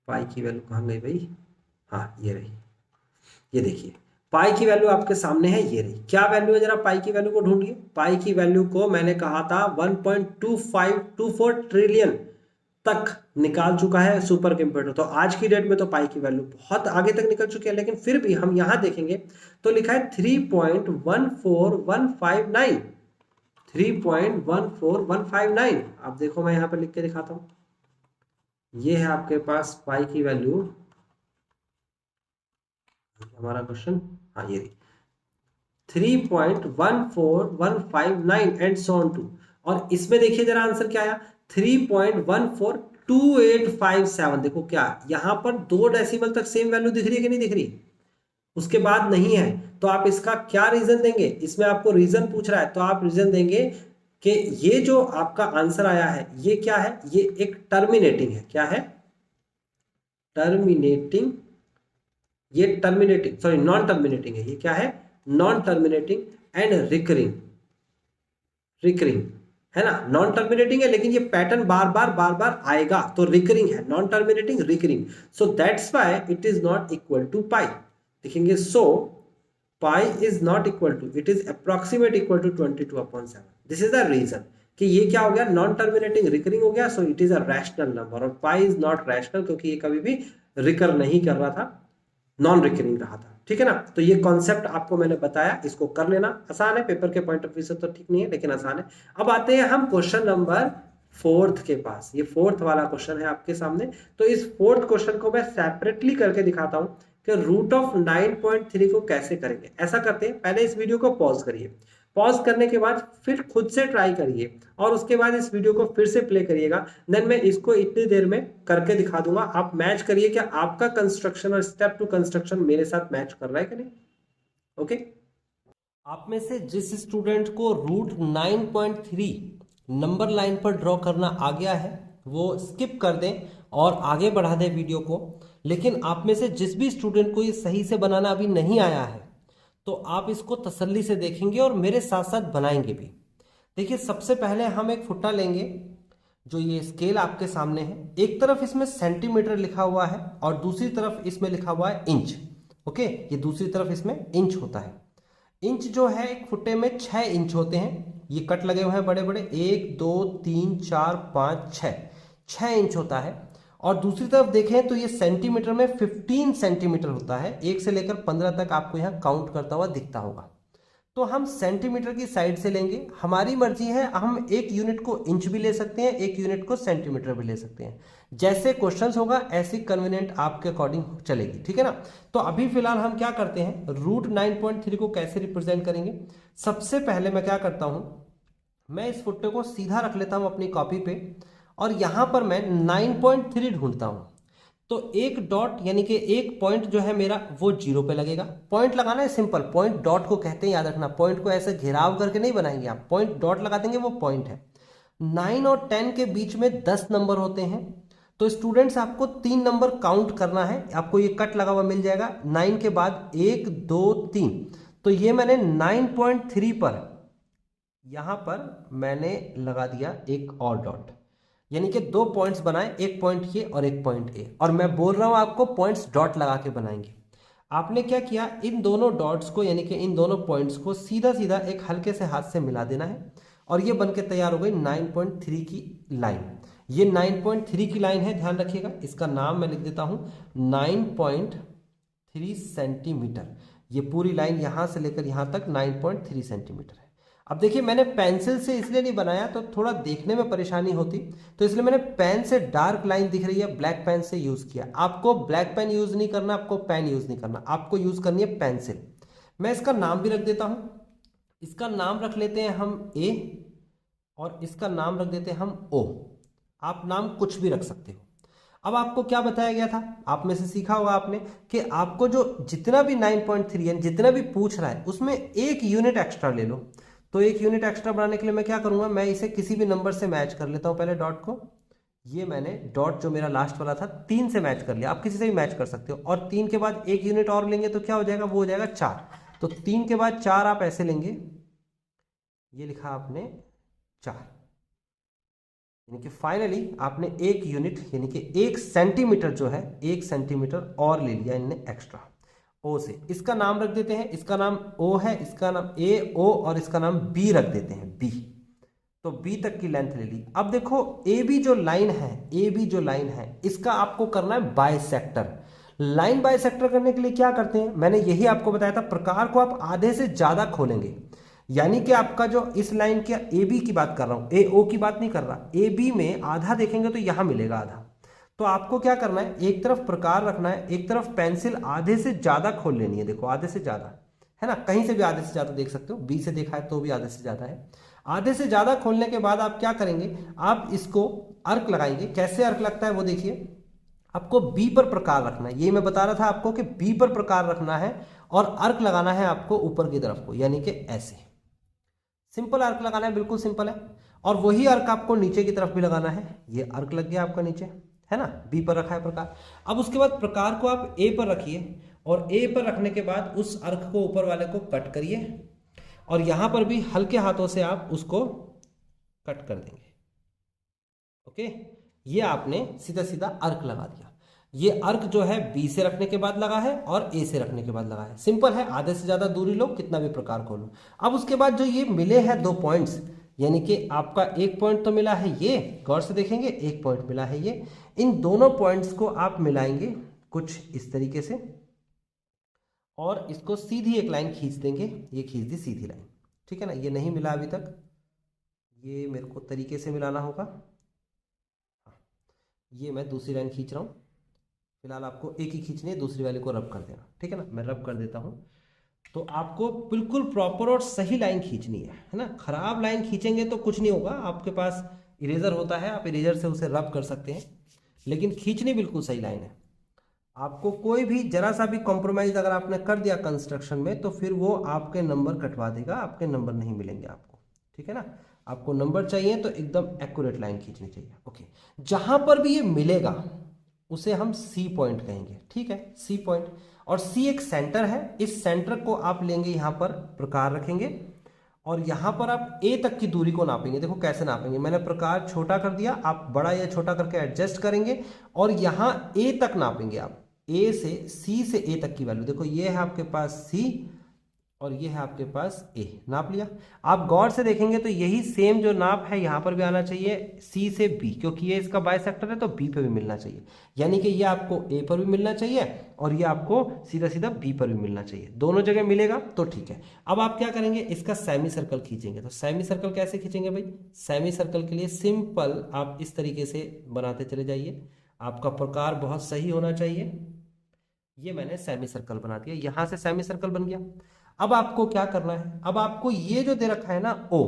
पाई की वैल्यू। कहाँ गई भाई? हाँ ये रही, ये देखिए पाई की वैल्यू आपके सामने है, ये रही। क्या वैल्यू है? जरा पाई की वैल्यू को ढूंढिए। पाई की वैल्यू को मैंने कहा था 1.2524 ट्रिलियन तक निकाल चुका है सुपर कंप्यूटर। तो आज की डेट में तो पाई की वैल्यू बहुत आगे तक निकल चुकी है, लेकिन फिर भी हम यहां देखेंगे तो लिखा है 3.14159, 3.14159। आप देखो मैं यहां पर लिख के दिखाता हूं, ये है आपके पास पाई की वैल्यू, हमारा क्वेश्चन, हाँ ये 3.14159 एंड सो ऑन टू। और इसमें देखिए जरा आंसर क्या आया? 3.14287। देखो क्या यहां पर 2 डेसिमल तक सेम वैल्यू दिख रही है कि नहीं दिख रही? उसके बाद नहीं है, तो आप इसका क्या रीजन देंगे? इसमें आपको रीजन पूछ रहा है, तो आप रीजन देंगे कि ये जो आपका आंसर आया है ये क्या है? ये एक टर्मिनेटिंग है। क्या है? टर्मिनेटिंग। ये टर्मिनेटिंग, सॉरी नॉन टर्मिनेटिंग है। ये क्या है? Non terminating and recurring, recurring है ना। नॉन टर्मिनेटिंग है लेकिन ये पैटर्न बार बार आएगा, तो रिकरिंग है। Non terminating, recurring, so that's why it is not equal to pi. देखेंगे so pi is not equal to, it is approximate equal to 22/7। This is the reason कि ये क्या हो गया? नॉन टर्मिनेटिंग रिकरिंग हो गया, so it is a rational number. और पाई is not rational क्योंकि ये कभी भी रिकर नहीं कर रहा था, नॉन रिकरिंग रहा था। ठीक है ना। तो ये कॉन्सेप्ट आपको मैंने बताया, इसको कर लेना। आसान है, पेपर के पॉइंट ऑफ व्यू से तो ठीक नहीं है लेकिन आसान है। अब आते हैं हम क्वेश्चन नंबर 4 के पास। ये 4 वाला क्वेश्चन है आपके सामने। तो इस 4 क्वेश्चन को मैं सेपरेटली करके दिखाता हूं कि रूट ऑफ 9.3 को कैसे करेंगे। ऐसा करते हैं, पहले इस वीडियो को पॉज करिए, पॉज करने के बाद फिर खुद से ट्राई करिए और उसके बाद इस वीडियो को फिर से प्ले करिएगा। देन मैं इसको इतनी देर में करके दिखा दूंगा। आप मैच करिए कि आपका कंस्ट्रक्शन और स्टेप टू कंस्ट्रक्शन मेरे साथ मैच कर रहा है कि नहीं। ओके। आप में से जिस स्टूडेंट को रूट 9.3 नंबर लाइन पर ड्रॉ करना आ गया है वो स्किप कर दें और आगे बढ़ा दें वीडियो को, लेकिन आप में से जिस भी स्टूडेंट को ये सही से बनाना अभी नहीं आया है तो आप इसको तसल्ली से देखेंगे और मेरे साथ साथ बनाएंगे भी। देखिए, सबसे पहले हम एक फुट्टा लेंगे, जो ये स्केल आपके सामने है। एक तरफ इसमें सेंटीमीटर लिखा हुआ है और दूसरी तरफ इसमें लिखा हुआ है इंच। ओके, ये दूसरी तरफ इसमें इंच होता है। इंच जो है एक फुट्टे में 6 इंच होते हैं। ये कट लगे हुए हैं बड़े बड़े, 1 2 3 4 5 6 इंच होता है। और दूसरी तरफ देखें तो ये सेंटीमीटर में 15 सेंटीमीटर होता है। 1 से लेकर 15 तक आपको यहाँ काउंट करता हुआ दिखता होगा। तो हम सेंटीमीटर की साइड से लेंगे, हमारी मर्जी है, हम एक यूनिट को इंच भी ले सकते हैं, एक यूनिट को सेंटीमीटर भी ले सकते हैं। जैसे क्वेश्चंस होगा ऐसी कन्वीनियंट आपके अकॉर्डिंग चलेगी, ठीक है ना। तो अभी फिलहाल हम क्या करते हैं, रूट 9.3 को कैसे रिप्रेजेंट करेंगे। सबसे पहले मैं क्या करता हूं, मैं इस फुट्टे को सीधा रख लेता हूं अपनी कॉपी पे और यहां पर मैं 9.3 ढूंढता हूं। तो एक डॉट यानी कि एक पॉइंट जो है मेरा वो 0 पे लगेगा। पॉइंट लगाना है सिंपल, पॉइंट डॉट को कहते हैं, याद रखना। पॉइंट को ऐसे घेराव करके नहीं बनाएंगे आप, पॉइंट डॉट लगा देंगे, वो पॉइंट है। 9 और 10 के बीच में 10 नंबर होते हैं। तो स्टूडेंट्स आपको 3 नंबर काउंट करना है। आपको ये कट लगा हुआ मिल जाएगा 9 के बाद 1 2 3। तो ये मैंने 9.3 पर, यहां पर मैंने लगा दिया एक और डॉट, यानी कि 2 पॉइंट्स बनाए, एक पॉइंट ये और एक पॉइंट ए। और मैं बोल रहा हूं आपको पॉइंट्स डॉट लगा के बनाएंगे। आपने क्या किया, इन दोनों डॉट्स को यानी कि इन दोनों पॉइंट्स को सीधा सीधा एक हल्के से हाथ से मिला देना है और ये बनके तैयार हो गई 9.3 की लाइन। ये 9.3 की लाइन है, ध्यान रखिएगा। इसका नाम मैं लिख देता हूं 9.3 सेंटीमीटर। ये पूरी लाइन यहां से लेकर यहां तक 9.3 सेंटीमीटर है। अब देखिए, मैंने पेंसिल से इसलिए नहीं बनाया तो थोड़ा देखने में परेशानी होती, तो इसलिए मैंने पेन से डार्क लाइन दिख रही है, ब्लैक पेन से यूज किया। आपको ब्लैक पेन यूज नहीं करना, आपको पेन यूज नहीं करना, आपको यूज करनी है पेंसिल। मैं इसका नाम भी रख देता हूं। इसका नाम रख लेते हैं हम ए और इसका नाम रख देते हैं हम ओ। आप नाम कुछ भी रख सकते हो। अब आपको क्या बताया गया था, आप में से सीखा होगा आपने कि आपको जो जितना भी 9.3 यानी जितना भी पूछ रहा है उसमें एक यूनिट एक्स्ट्रा ले लो। तो एक यूनिट एक्स्ट्रा बनाने के लिए मैं क्या करूंगा, मैं इसे किसी भी नंबर से मैच कर लेता हूं। पहले डॉट को, ये मैंने डॉट जो मेरा लास्ट वाला था 3 से मैच कर लिया। आप किसी से भी मैच कर सकते हो। और 3 के बाद एक यूनिट और लेंगे तो क्या हो जाएगा, वो हो जाएगा 4। तो 3 के बाद 4 आप ऐसे लेंगे, ये लिखा आपने 4, यानी कि फाइनली आपने एक यूनिट यानी कि 1 सेंटीमीटर जो है 1 सेंटीमीटर और ले लिया इनने एक्स्ट्रा ओ से। इसका नाम रख देते हैं, इसका नाम ओ है, इसका नाम ए ओ और इसका नाम बी रख देते हैं, बी। तो बी तक की लेंथ ले ली। अब देखो ए बी जो लाइन है, ए बी जो लाइन है इसका आपको करना है बाइसेक्टर। लाइन बाइसेक्टर करने के लिए क्या करते हैं, मैंने यही आपको बताया था, प्रकार को आप आधे से ज्यादा खोलेंगे। यानी कि आपका जो इस लाइन के ए बी की बात कर रहा हूं, ए ओ की बात नहीं कर रहा, ए बी में आधा देखेंगे तो यहां मिलेगा आधा। तो आपको क्या करना है, एक तरफ प्रकार रखना है, एक तरफ पेंसिल आधे से ज्यादा खोल लेनी है। देखो आधे से ज्यादा है ना, कहीं से भी आधे से ज्यादा देख सकते हो, बी से देखा है तो भी आधे से ज्यादा है। आधे से ज्यादा खोलने के बाद आप क्या करेंगे, आप इसको अर्क लगाएंगे। कैसे अर्क लगता है वो देखिए। आपको बी पर प्रकार रखना है, ये मैं बता रहा था आपको कि बी पर प्रकार रखना है और अर्क लगाना है आपको ऊपर की तरफ को, यानी कि ऐसे सिंपल अर्क लगाना है, बिल्कुल सिंपल है। और वही अर्क आपको नीचे की तरफ भी लगाना है। ये अर्क लग गया आपका नीचे, है ना, बी पर रखा है प्रकार। अब उसके बाद प्रकार को आप ए पर रखिए और ए पर रखने के बाद उस अर्क को ऊपर वाले को कट करिए और यहां पर भी हल्के हाथों से आप उसको कट कर देंगे। ओके, ये आपने सीधा सीधा अर्क लगा दिया। ये अर्क जो है बी से रखने के बाद लगा है और ए से रखने के बाद लगा है। सिंपल है, आधे से ज्यादा दूरी लो, कितना भी प्रकार खोलो। अब उसके बाद जो ये मिले हैं 2 पॉइंट्स, यानी कि आपका एक पॉइंट तो मिला है, ये गौर से देखेंगे, एक पॉइंट मिला है ये। इन दोनों पॉइंट्स को आप मिलाएंगे कुछ इस तरीके से और इसको सीधी एक लाइन खींच देंगे। ये खींच दी सीधी लाइन, ठीक है ना। ये नहीं मिला अभी तक, ये मेरे को तरीके से मिलाना होगा। ये मैं दूसरी लाइन खींच रहा हूं। फिलहाल आपको एक ही खींचनी है, दूसरी वाले को रब कर देना, ठीक है ना। मैं रब कर देता हूं। तो आपको बिल्कुल प्रॉपर और सही लाइन खींचनी है ना। खराब लाइन खींचेंगे तो कुछ नहीं होगा। आपके पास इरेजर होता है, आप इरेजर से उसे रब कर सकते हैं, लेकिन खींचनी बिल्कुल सही लाइन है। आपको कोई भी जरा सा भी कॉम्प्रोमाइज अगर आपने कर दिया कंस्ट्रक्शन में तो फिर वो आपके नंबर कटवा देगा, आपके नंबर नहीं मिलेंगे आपको, ठीक है ना। आपको नंबर चाहिए तो एकदम एक्यूरेट लाइन खींचनी चाहिए। ओके, जहां पर भी ये मिलेगा उसे हम सी पॉइंट कहेंगे, ठीक है, सी पॉइंट। और सी एक सेंटर है, इस सेंटर को आप लेंगे यहाँ पर प्रकार रखेंगे और यहाँ पर आप ए तक की दूरी को नापेंगे। देखो कैसे नापेंगे, मैंने प्रकार छोटा कर दिया, आप बड़ा या छोटा करके एडजस्ट करेंगे और यहाँ ए तक नापेंगे आप, ए से सी से ए तक की वैल्यू। देखो ये है आपके पास सी और ये है आपके पास ए, नाप लिया। आप गौर से देखेंगे तो यही सेम जो नाप है यहाँ पर भी आना चाहिए, सी से बी, क्योंकि ये इसका बाइसेक्टर है तो बी पे भी मिलना चाहिए। यानी कि ये आपको ए पर भी मिलना चाहिए और ये आपको सीधा सीधा बी पर भी मिलना चाहिए, दोनों जगह मिलेगा तो ठीक है। अब आप क्या करेंगे, इसका सेमी सर्कल खींचेंगे। तो सेमी सर्कल कैसे खींचेंगे भाई, सेमी सर्कल के लिए सिंपल आप इस तरीके से बनाते चले जाइए, आपका प्रकार बहुत सही होना चाहिए। ये मैंने सेमी सर्कल बना दिया, यहां से सेमी सर्कल बन गया। अब आपको क्या करना है, अब आपको ये जो दे रखा है ना ओ,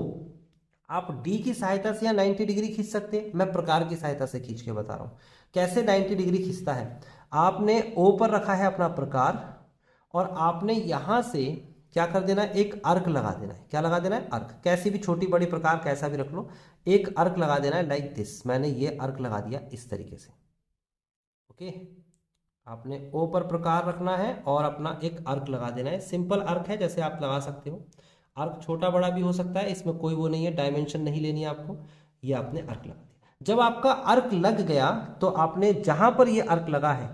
आप डी की सहायता से या 90 डिग्री खींच सकते हैं, मैं प्रकार की सहायता से खींच के बता रहा हूं कैसे 90 डिग्री खींचता है। आपने ओ पर रखा है अपना प्रकार और आपने यहां से क्या कर देना है, एक अर्क लगा देना है। क्या लगा देना है, अर्क, कैसी भी छोटी बड़ी प्रकार कैसा भी रख लो, एक अर्क लगा देना है लाइक दिस। मैंने ये अर्क लगा दिया इस तरीके से, ओके। आपने ओ पर प्रकार रखना है और अपना एक अर्क लगा देना है, सिंपल अर्क है जैसे आप लगा सकते हो। अर्क छोटा बड़ा भी हो सकता है, इसमें कोई वो नहीं है, डायमेंशन नहीं लेनी है आपको। ये आपने अर्क लगा दिया। जब आपका अर्क लग गया तो आपने जहां पर ये अर्क लगा है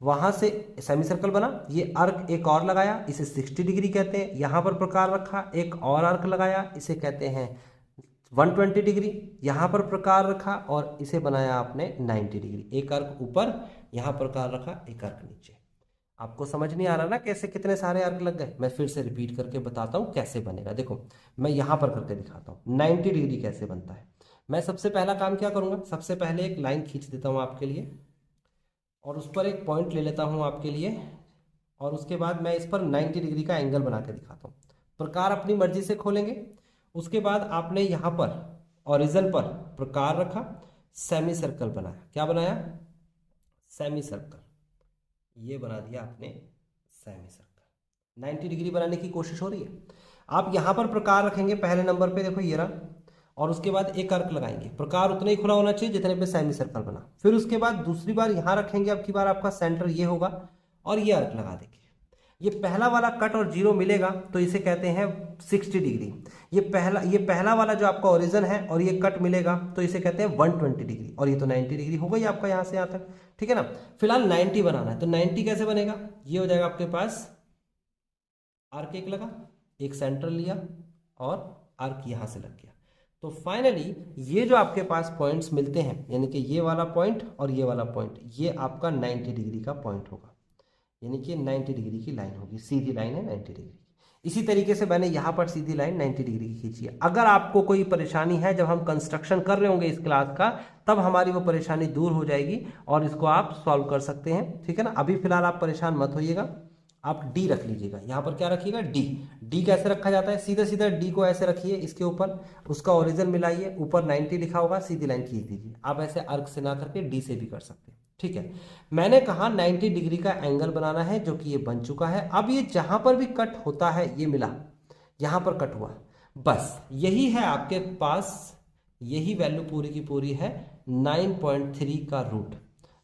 वहां से सेमी सर्कल बना, ये अर्क एक और लगाया, इसे 60 डिग्री कहते हैं। यहां पर प्रकार रखा, एक और अर्क लगाया, इसे कहते हैं 120 डिग्री। यहाँ पर प्रकार रखा और इसे बनाया आपने 90 डिग्री, एक अर्क ऊपर, यहाँ प्रकार रखा, एक अर्क नीचे। आपको समझ नहीं आ रहा ना कैसे कितने सारे अर्क लग गए, मैं फिर से रिपीट करके बताता हूँ कैसे बनेगा। देखो मैं यहाँ पर करके दिखाता हूँ 90 डिग्री कैसे बनता है। मैं सबसे पहला काम क्या करूँगा, सबसे पहले एक लाइन खींच देता हूँ आपके लिए और उस पर एक पॉइंट ले लेता हूँ आपके लिए और उसके बाद मैं इस पर 90 डिग्री का एंगल बना के दिखाता हूँ। प्रकार अपनी मर्जी से खोलेंगे। उसके बाद आपने यहाँ पर ओरिजिन पर प्रकार रखा, सेमी सर्कल बनाया। क्या बनाया, सेमी सर्कल, ये बना दिया आपने सेमी सर्कल। 90 डिग्री बनाने की कोशिश हो रही है। आप यहाँ पर प्रकार रखेंगे पहले नंबर पे, देखो ये रहा, और उसके बाद एक अर्क लगाएंगे। प्रकार उतना ही खुला होना चाहिए जितने पे सेमी सर्कल बना। फिर उसके बाद दूसरी बार यहाँ रखेंगे, अब की बार आपका सेंटर ये होगा और ये अर्क लगा देंगे। ये पहला वाला कट और जीरो मिलेगा तो इसे कहते हैं 60 डिग्री। ये पहला वाला जो आपका ओरिजिन है और ये कट मिलेगा तो इसे कहते हैं 120 डिग्री। और ये तो 90 डिग्री हो गई आपका यहाँ से यहाँ तक, ठीक है ना। फिलहाल 90 बनाना है तो 90 कैसे बनेगा, ये हो जाएगा आपके पास, आर्क एक लगा, एक सेंटर लिया और आर्क यहाँ से लग गया। तो फाइनली ये जो आपके पास पॉइंट्स मिलते हैं, यानी कि ये वाला पॉइंट और ये वाला पॉइंट, ये आपका 90 डिग्री का पॉइंट होगा, यानी कि 90 डिग्री की लाइन होगी, सीधी लाइन है 90 डिग्री। इसी तरीके से मैंने यहाँ पर सीधी लाइन 90 डिग्री की खींची है। अगर आपको कोई परेशानी है जब हम कंस्ट्रक्शन कर रहे होंगे इस क्लास का, तब हमारी वो परेशानी दूर हो जाएगी और इसको आप सॉल्व कर सकते हैं, ठीक है ना। अभी फिलहाल आप परेशान मत होइएगा, आप डी रख लीजिएगा। यहाँ पर क्या रखिएगा, डी। डी कैसे रखा जाता है, सीधा सीधा डी को ऐसे रखिए, इसके ऊपर उसका ओरिजिन मिलाइए, ऊपर 90 लिखा होगा, सीधी लाइन खींच दीजिए। आप ऐसे अर्क से ना करके डी से भी कर सकते हैं, ठीक है। मैंने कहा 90 डिग्री का एंगल बनाना है, जो कि ये बन चुका है। अब ये जहां पर भी कट होता है, ये मिला, यहां पर कट हुआ, बस यही है आपके पास, यही वैल्यू पूरी की पूरी है 9.3 का रूट।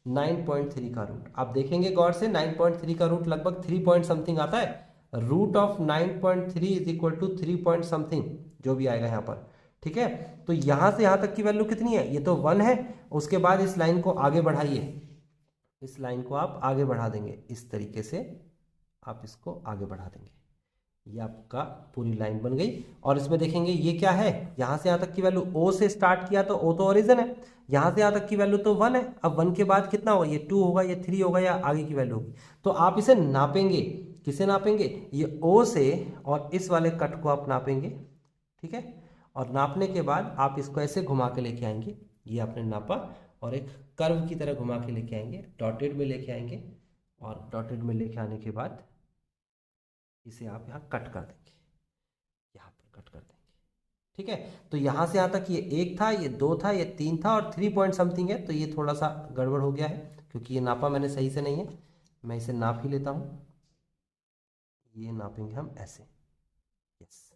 9.3 का रूट आप देखेंगे गौर से, 9.3 का रूट लगभग 3 पॉइंट समथिंग आता है। रूट ऑफ 9.3 is equal to 3 point something, जो भी आएगा यहाँ पर, ठीक है। तो यहां से यहां तक की वैल्यू कितनी है, ये तो 1 है। उसके बाद इस लाइन को आगे बढ़ाइए, इस लाइन को आप आगे बढ़ा देंगे, इस तरीके से आप इसको आगे बढ़ा देंगे, ये आपका पूरी लाइन बन गई। और इसमें देखेंगे ये क्या है, यहां से यहां तक की वैल्यू, ओ से स्टार्ट किया तो ओ तो ओरिजिन है, यहां से यहां तक की वैल्यू तो 1 है। अब 1 के बाद कितना होगा, ये 2 होगा, ये 3 होगा, या आगे की वैल्यू होगी। तो आप इसे नापेंगे, किसे नापेंगे, ये ओ से, और इस वाले कट को आप नापेंगे, ठीक है। और नापने के बाद आप इसको ऐसे घुमा के लेके आएंगे, ये आपने नापा, और एक कर्व की तरह घुमा के लेके आएंगे, डॉटेड में लेके आएंगे, और डॉटेड में लेके आने के बाद इसे आप यहाँ कट कर देंगे, यहाँ पर कट कर देंगे, ठीक है। तो यहाँ से यहाँ तक ये 1 था, ये 2 था, ये 3 था, और 3 पॉइंट समथिंग है। तो ये थोड़ा सा गड़बड़ हो गया है क्योंकि ये नापा मैंने सही से नहीं है। मैं इसे नाप ही लेता हूँ, ये नापेंगे हम ऐसे, यस।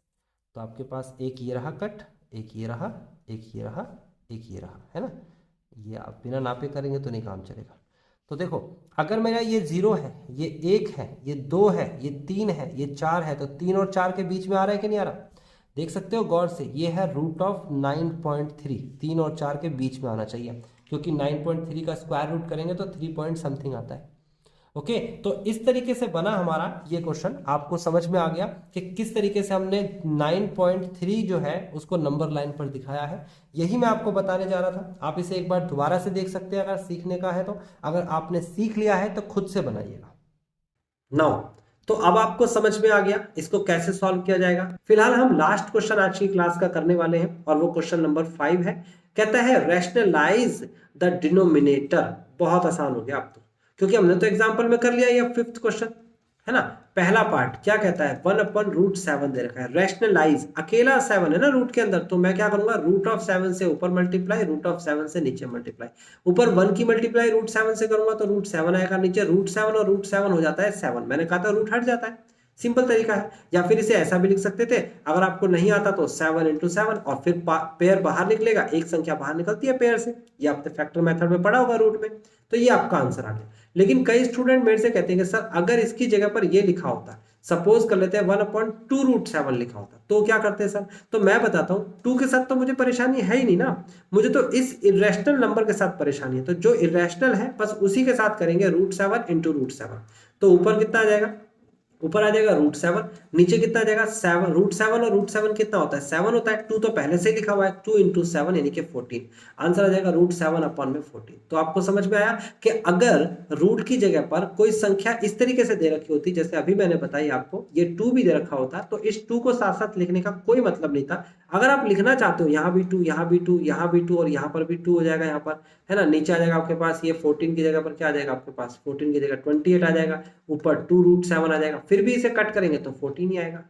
तो आपके पास एक ये रहा कट, एक ये रहा, एक ये रहा, एक ये रहा, है ना। ये आप बिना नापे करेंगे तो नहीं काम चलेगा। तो देखो अगर मेरा ये 0 है, ये 1 है, ये 2 है, ये 3 है, ये 4 है, तो 3 और 4 के बीच में आ रहा है कि नहीं आ रहा? देख सकते हो गौर से, ये है रूट ऑफ 9.3, 3 और 4 के बीच में आना चाहिए, क्योंकि 9.3 का स्क्वायर रूट करेंगे तो 3 पॉइंट समथिंग आता है। ओके, तो इस तरीके से बना हमारा ये क्वेश्चन। आपको समझ में आ गया कि किस तरीके से हमने 9.3 जो है उसको नंबर लाइन पर दिखाया है। यही मैं आपको बताने जा रहा था। आप इसे एक बार दोबारा से देख सकते हैं अगर सीखने का है तो। अगर आपने सीख लिया है तो खुद से बनाइएगा। नाउ तो अब आपको समझ में आ गया इसको कैसे सॉल्व किया जाएगा। फिलहाल हम लास्ट क्वेश्चन आज की क्लास का करने वाले हैं और वो क्वेश्चन नंबर 5 है। कहता है रैशनलाइज द डिनोमिनेटर। बहुत आसान हो गया आप तो, क्योंकि हमने तो एग्जांपल में कर लिया ये 5th क्वेश्चन है ना। पहला पार्ट क्या कहता है, 1/√7 दे रखा है। रैशनलाइज, अकेला 7 है ना रूट के अंदर, तो मैं क्या करूंगा, रूट ऑफ 7 से ऊपर मल्टीप्लाई, रूट ऑफ 7 से नीचे मल्टीप्लाई। ऊपर 1 की मल्टीप्लाई रूट 7 से करूंगा तो रूट 7 आएगा, नीचे रूट 7 और रूट 7 हो जाता है 7। मैंने कहा था रूट हट जाता है, सिंपल तरीका है। या फिर इसे ऐसा भी लिख सकते थे, अगर आपको नहीं आता तो 7 × 7 और फिर पेयर बाहर निकलेगा, एक संख्या बाहर निकलती है पेयर से। ये आपने फैक्टर मेथड में पढ़ा होगा रूट में। तो ये आपका आंसर आ गया। लेकिन कई स्टूडेंट मेरे से कहते हैं कि सर अगर इसकी जगह पर ये लिखा होता, सपोज कर लेते हैं 1/2√7 लिखा होता, तो क्या करते हैं सर? तो मैं बताता हूँ, 2 के साथ तो मुझे परेशानी है ही नहीं ना, मुझे तो इस इरेशनल नंबर के साथ परेशानी है। तो जो इरेशनल है बस उसी के साथ करेंगे, √7 × √7। तो ऊपर कितना आ जाएगा, ऊपर आ जाएगा √7, नीचे कितना आ जाएगा 7। √7 और √7 कितना होता है, 7 होता है। 2 तो पहले से ही लिखा हुआ है, 2 × 7 यानी कि 14। आंसर आ जाएगा √7/14। तो आपको समझ में आया कि अगर रूट की जगह पर कोई संख्या इस तरीके से दे रखी होती, जैसे अभी मैंने बताई आपको, ये 2 भी दे रखा होता, तो इस 2 को साथ साथ लिखने का कोई मतलब नहीं था। अगर आप लिखना चाहते हो यहाँ भी 2, यहाँ भी 2, यहाँ भी 2 और यहाँ पर भी 2 हो जाएगा, यहाँ पर है ना। नीचे आ जाएगा आपके पास ये 14 की जगह पर क्या आ जाएगा आपके पास, 14 की जगह 28 आ जाएगा, ऊपर 2√7 आ जाएगा। फिर भी इसे कट करेंगे तो 14 ही आएगा।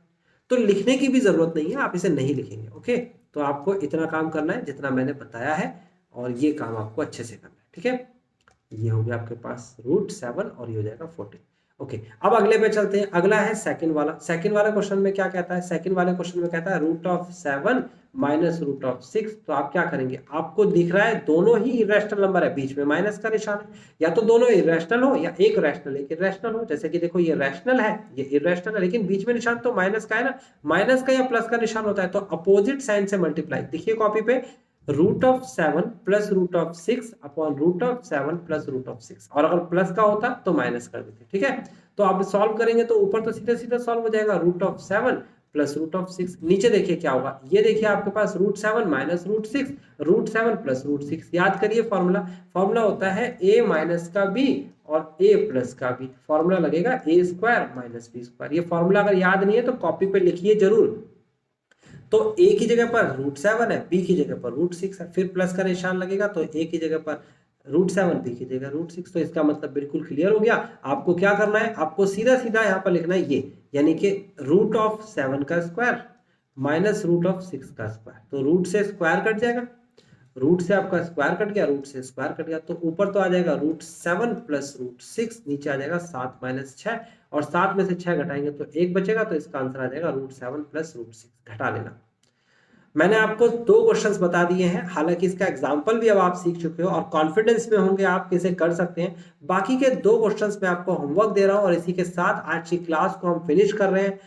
तो लिखने की भी जरूरत नहीं है, आप इसे नहीं लिखेंगे। ओके, तो आपको इतना काम करना है जितना मैंने बताया है, और ये काम आपको अच्छे से करना है। ठीक है, ये हो गया आपके पास √7 और ये हो जाएगा 14। ओके, अब अगले पे चलते हैं। अगला है सेकंड वाला। सेकंड वाला क्वेश्चन में क्या कहता है, सेकंड वाले क्वेश्चन में कहता है √7 - √6। तो आप क्या करेंगे, आपको दिख रहा है दोनों ही इरेशनल नंबर है, बीच में माइनस का निशान है। या तो दोनों इरेशनल हो या एक रैशनल एक इरेशनल हो। जैसे कि देखो ये रैशनल है, ये इरेशनल है, लेकिन बीच में निशान तो माइनस का है ना, माइनस का या प्लस का निशान होता है तो अपोजिट साइन से मल्टीप्लाई। देखिए कॉपी पे, √7 + √6 अपॉन √7 + √6, और अगर प्लस का होता तो माइनस कर देते। ठीक है, तो आप सॉल्व करेंगे तो ऊपर तो सीधे सीधे सॉल्व हो जाएगा, √7 + √6। नीचे देखिए क्या होगा, ये देखिए आपके पास √7 - √6, √7 + √6। याद करिए फॉर्मूला, फॉर्मूला होता है a माइनस का b और a प्लस का b। फॉर्मूला लगेगा a² - b²। ये फॉर्मूला अगर याद नहीं है तो कॉपी पे लिखिए जरूर। तो a की जगह पर √7 है, b की जगह पर √6 है, फिर प्लस का निशान लगेगा तो a की जगह पर √7, b की जगह √6। तो इसका मतलब बिल्कुल क्लियर हो गया। आपको क्या करना है, आपको सीधा सीधा यहाँ पर लिखना है ये, यानी कि √7 का स्क्वायर माइनस √6 का स्क्वायर। तो रूट से स्क्वायर कट जाएगा, रूट से आपका स्क्वायर कट गया, रूट से स्क्वायर कट गया, तो ऊपर तो आ जाएगा √7 + √6, नीचे आ जाएगा 7 - 6, और 7 में से 6 घटाएंगे तो 1 बचेगा। तो इसका आंसर आ जाएगा √7 + √6। घटा लेना। मैंने आपको 2 क्वेश्चंस बता दिए हैं, हालांकि इसका एग्जाम्पल भी अब आप सीख चुके हो और कॉन्फिडेंस में होंगे आप इसे कर सकते हैं। बाकी के 2 क्वेश्चंस मैं आपको होमवर्क दे रहा हूं और इसी के साथ आज की क्लास को हम फिनिश कर रहे हैं।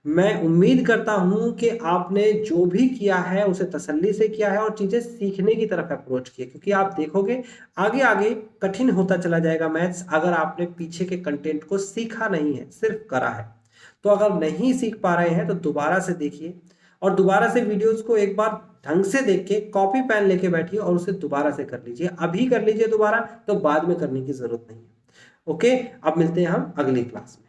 मैं उम्मीद करता हूं कि आपने जो भी किया है उसे तसल्ली से किया है और चीजें सीखने की तरफ अप्रोच किया, क्योंकि आप देखोगे आगे आगे कठिन होता चला जाएगा मैथ्स, अगर आपने पीछे के कंटेंट को सीखा नहीं है, सिर्फ करा है। तो अगर नहीं सीख पा रहे हैं तो दोबारा से देखिए, और दोबारा से वीडियोस को एक बार ढंग से देख के कॉपी पेन लेके बैठिए और उसे दोबारा से कर लीजिए। अभी कर लीजिए दोबारा, तो बाद में करने की जरूरत नहीं है। ओके, अब मिलते हैं हम अगली क्लास में।